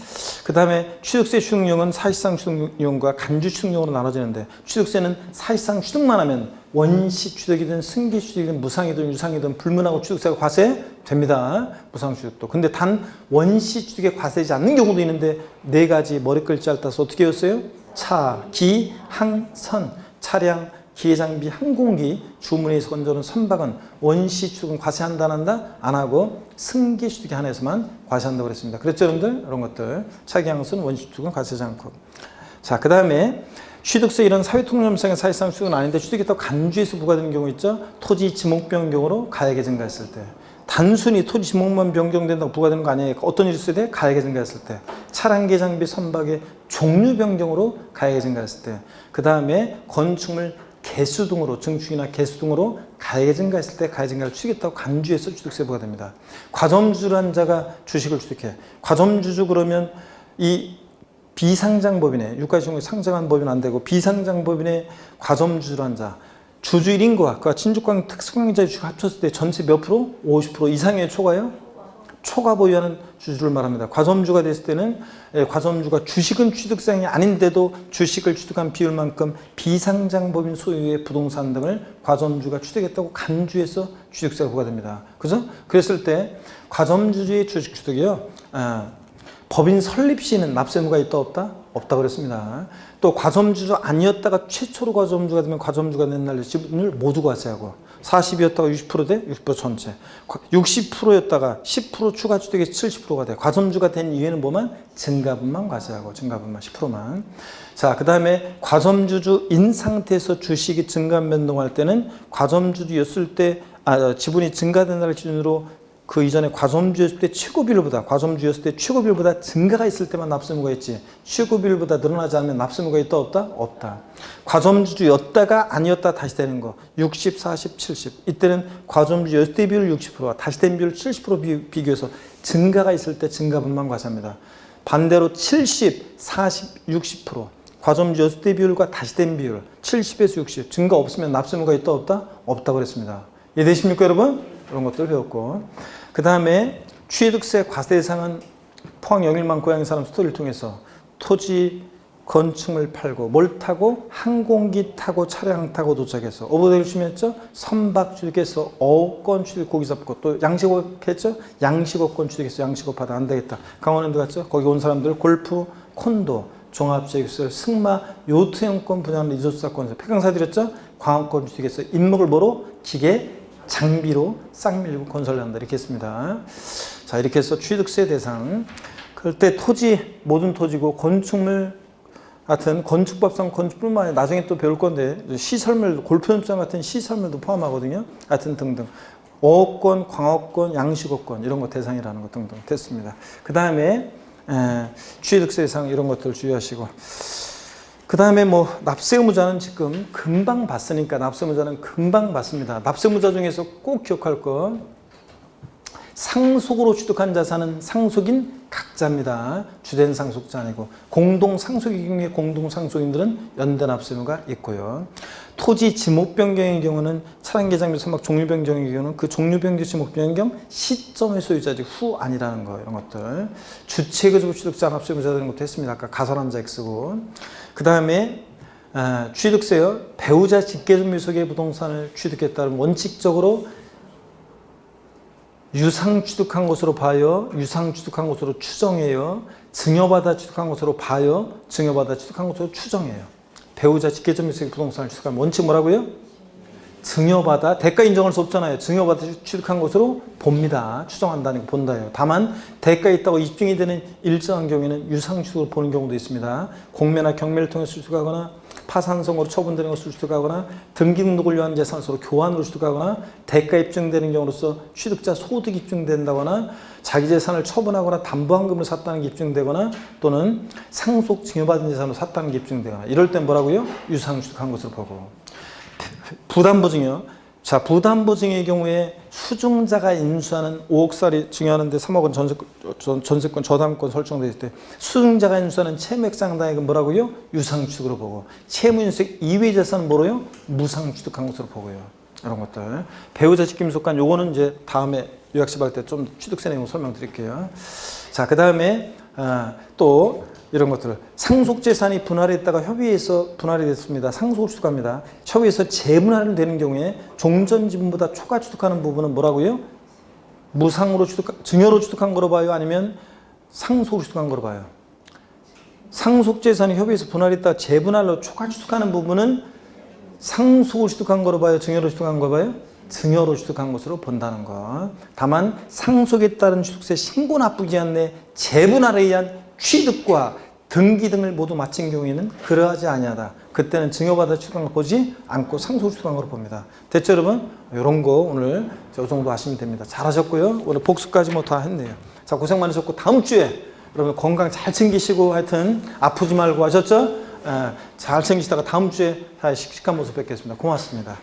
그 다음에 취득세 취득용은 사실상 취득용과 간주 취득용으로 나눠지는데 취득세는 사실상 취득만 하면 원시 취득이든 승기 취득이든 무상이든 유상이든 불문하고 취득세가 과세됩니다. 무상 취득도. 근데 단 원시 취득에 과세되지 않는 경우도 있는데 네 가지 머리 글자를 따서 어떻게 했어요? 차, 기, 항, 선, 차량, 기계장비, 항공기, 주문에서 건조는 선박은 원시 취득은 과세한다 안 한다? 안 하고 승기 취득에 한해서만 과세한다고 그랬습니다. 그랬죠 여러분들? 이런 것들. 차기항선 원시 취득은 과세하지 않고. 자, 그 다음에 취득세 이런 사회통념상의 사실상 취득은 아닌데 취득했다고 간주에서 부과되는 경우 있죠. 토지 지목 변경으로 가액이 증가했을 때. 단순히 토지 지목만 변경된다고 부과되는 거 아니에요. 어떤 일이 있을 때? 가액이 증가했을 때. 차량계 장비 선박의 종류 변경으로 가액이 증가했을 때. 그 다음에 건축물 개수 등으로 증축이나 개수 등으로 가액이 증가했을 때 가액 증가를 취득했다고 간주에서 취득세 부과됩니다. 과점주주란 자가 주식을 취득해. 과점주주 그러면 이 비상장법인에 유가시장에 상장한 법인은 안 되고 비상장법인의 과점주주란 자 주주 1인과 그와 친족관 특수관계자의 주식 합쳤을 때 전체 몇 프로? 50% 이상의 초과요? 초과 보유하는 주주를 말합니다. 과점주가 됐을 때는 과점주가 주식은 취득사항이 아닌데도 주식을 취득한 비율만큼 비상장법인 소유의 부동산 등을 과점주가 취득했다고 간주해서 취득세가 부과됩니다. 그죠? 그랬을 때 과점주의 주식 취득이요. 법인 설립 시에는 납세 의무가 있다 없다? 없다 그랬습니다. 또 과점주가 아니었다가 최초로 과점주가 되면 과점주가 낸 날의 지분을 모두 과세하고 40이었다가 60% 돼? 60% 전체. 60%였다가 10% 추가 주택이 70%가 돼. 과점주가 된 이후에는 뭐만? 증가분만 과세하고 증가분만 10%만. 자, 그 다음에 과점주인 상태에서 주식이 증감 변동할 때는 과점주였을 때 지분이 증가된 날을 기준으로 그 이전에 과점주였을 때 최고비율보다 과점주였을 때 최고비율보다 증가가 있을 때만 납세의무가 있지 최고비율보다 늘어나지 않으면 납세의무가 있다 없다? 없다. 과점주였다가 아니었다 다시 되는 거 60, 40, 70 이때는 과점주였을 때 비율 60%와 다시 된 비율 70% 비교해서 증가가 있을 때 증가분만 과세합니다. 반대로 70, 40, 60% 과점주였을 때 비율과 다시 된 비율 70에서 60 증가 없으면 납세의무가 있다 없다? 없다 그랬습니다. 이해되십니까 여러분? 이런 것들 배웠고 그 다음에 취득세 과세 대상은 포항 영일만 고양이 사람 스토리를 통해서 토지 건축물 팔고 뭘 타고 항공기 타고 차량 타고 도착해서 어부대를 주면했죠 선박 취득해서 어업권 취득 고기 잡고 또 양식업 했죠 양식업권 취득해서 양식업 하다 안 되겠다 강원랜드 갔죠 거기 온 사람들 골프 콘도 종합제기시설 승마 요트형권 분양하는 리조트사건에서 폐강사 드렸죠 광업권 취득해서 임목을 뭐로 기계 장비로 싹 밀고 건설을 한다 이렇게 했습니다. 자 이렇게 해서 취득세 대상 그럴 때 토지 모든 토지고 건축물 같은 건축법상 건축뿐만 아니라 나중에 또 배울 건데 시설물 골프연장 같은 시설물도 포함하거든요. 하여튼 등등 어업권 광업권 양식업권 이런 거 대상이라는 것 등등 됐습니다. 그 다음에 취득세 대상 이런 것들 주의하시고 그 다음에 뭐 납세의무자는 지금 금방 봤으니까 납세의무자는 금방 봤습니다. 납세의무자 중에서 꼭 기억할 거 상속으로 취득한 자산은 상속인 각자입니다. 주된 상속자 아니고 공동상속인 경우에 공동상속인들은 연대 납세의무가 있고요. 토지 지목 변경의 경우는 차량 개장비 선박 종류 변경의 경우는 그 종류 변경 지목 변경 시점의 소유자지 후 아니라는 거 이런 것들 주체의무 취득자 납세의무자 되는 것도 했습니다. 아까 가설한 자 X고 그 다음에 취득세요. 배우자 직계존미속의 부동산을 취득했다면 원칙적으로 유상 취득한 것으로 봐요. 유상 취득한 것으로 추정해요. 증여받아 취득한 것으로 봐요. 증여받아 취득한 것으로 추정해요. 배우자 직계존미속의 부동산을 취득하면 원칙 뭐라고요? 증여받아 대가 인정할 수 없잖아요. 증여받아 취득한 것으로 봅니다. 추정한다는 거 본다요. 다만 대가 있다고 입증이 되는 일정한 경우에는 유상 취득으로 보는 경우도 있습니다. 공매나 경매를 통해서 취득하거나 파산성으로 처분되는 것을 취득하거나 등기 등록을 위한 재산으로 교환으로 취득하거나 대가 입증되는 경우로서 취득자 소득 입증된다거나 자기 재산을 처분하거나 담보환금을 샀다는 게 입증되거나 또는 상속 증여받은 재산으로 샀다는 게 입증되거나 이럴 땐 뭐라고요? 유상 취득한 것으로 보고 부담보증이요. 자, 부담보증의 경우에 수증자가 인수하는 5억짜리 증여하는데 3억 원 전세권 저당권 설정되어 있을 때 수증자가 인수하는 채무액 상당액은 뭐라고요? 유상취득으로 보고 채무인수액 이외의 재산은 뭐로요? 무상취득한 것으로 보고요. 이런 것들 배우자 직계민속관 요거는 이제 다음에 요약식 할 때 좀 취득세 내용 설명드릴게요. 자, 그 다음에 또 이런 것들을 상속재산이 분할했다가 협의해서 분할이 됐습니다. 상속을 취득합니다. 협의해서 재분할이 되는 경우에 종전지분보다 초과 취득하는 부분은 뭐라고요? 무상으로 증여로 취득한 거로 봐요? 아니면 상속으로 취득한 거로 봐요? 상속재산이 협의해서 분할했다가 재분할로 초과 취득하는 부분은 상속으로 취득한 거로 봐요? 증여로 취득한 거로 봐요? 증여로 취득한 것으로 본다는 것. 다만 상속에 따른 취득세 신고 납부기 한내 재분할에 의한 취득과 등기 등을 모두 마친 경우에는 그러하지 아니하다. 그때는 증여받아 취득한 걸 보지 않고 상속 취득한 걸로 봅니다. 됐죠 여러분? 이런 거 오늘 이 정도 하시면 됩니다. 잘하셨고요. 오늘 복습까지 뭐 다 했네요. 자, 고생 많으셨고 다음 주에 여러분 건강 잘 챙기시고 하여튼 아프지 말고 하셨죠? 잘 챙기시다가 다음 주에 다시 씩씩한 모습 뵙겠습니다. 고맙습니다.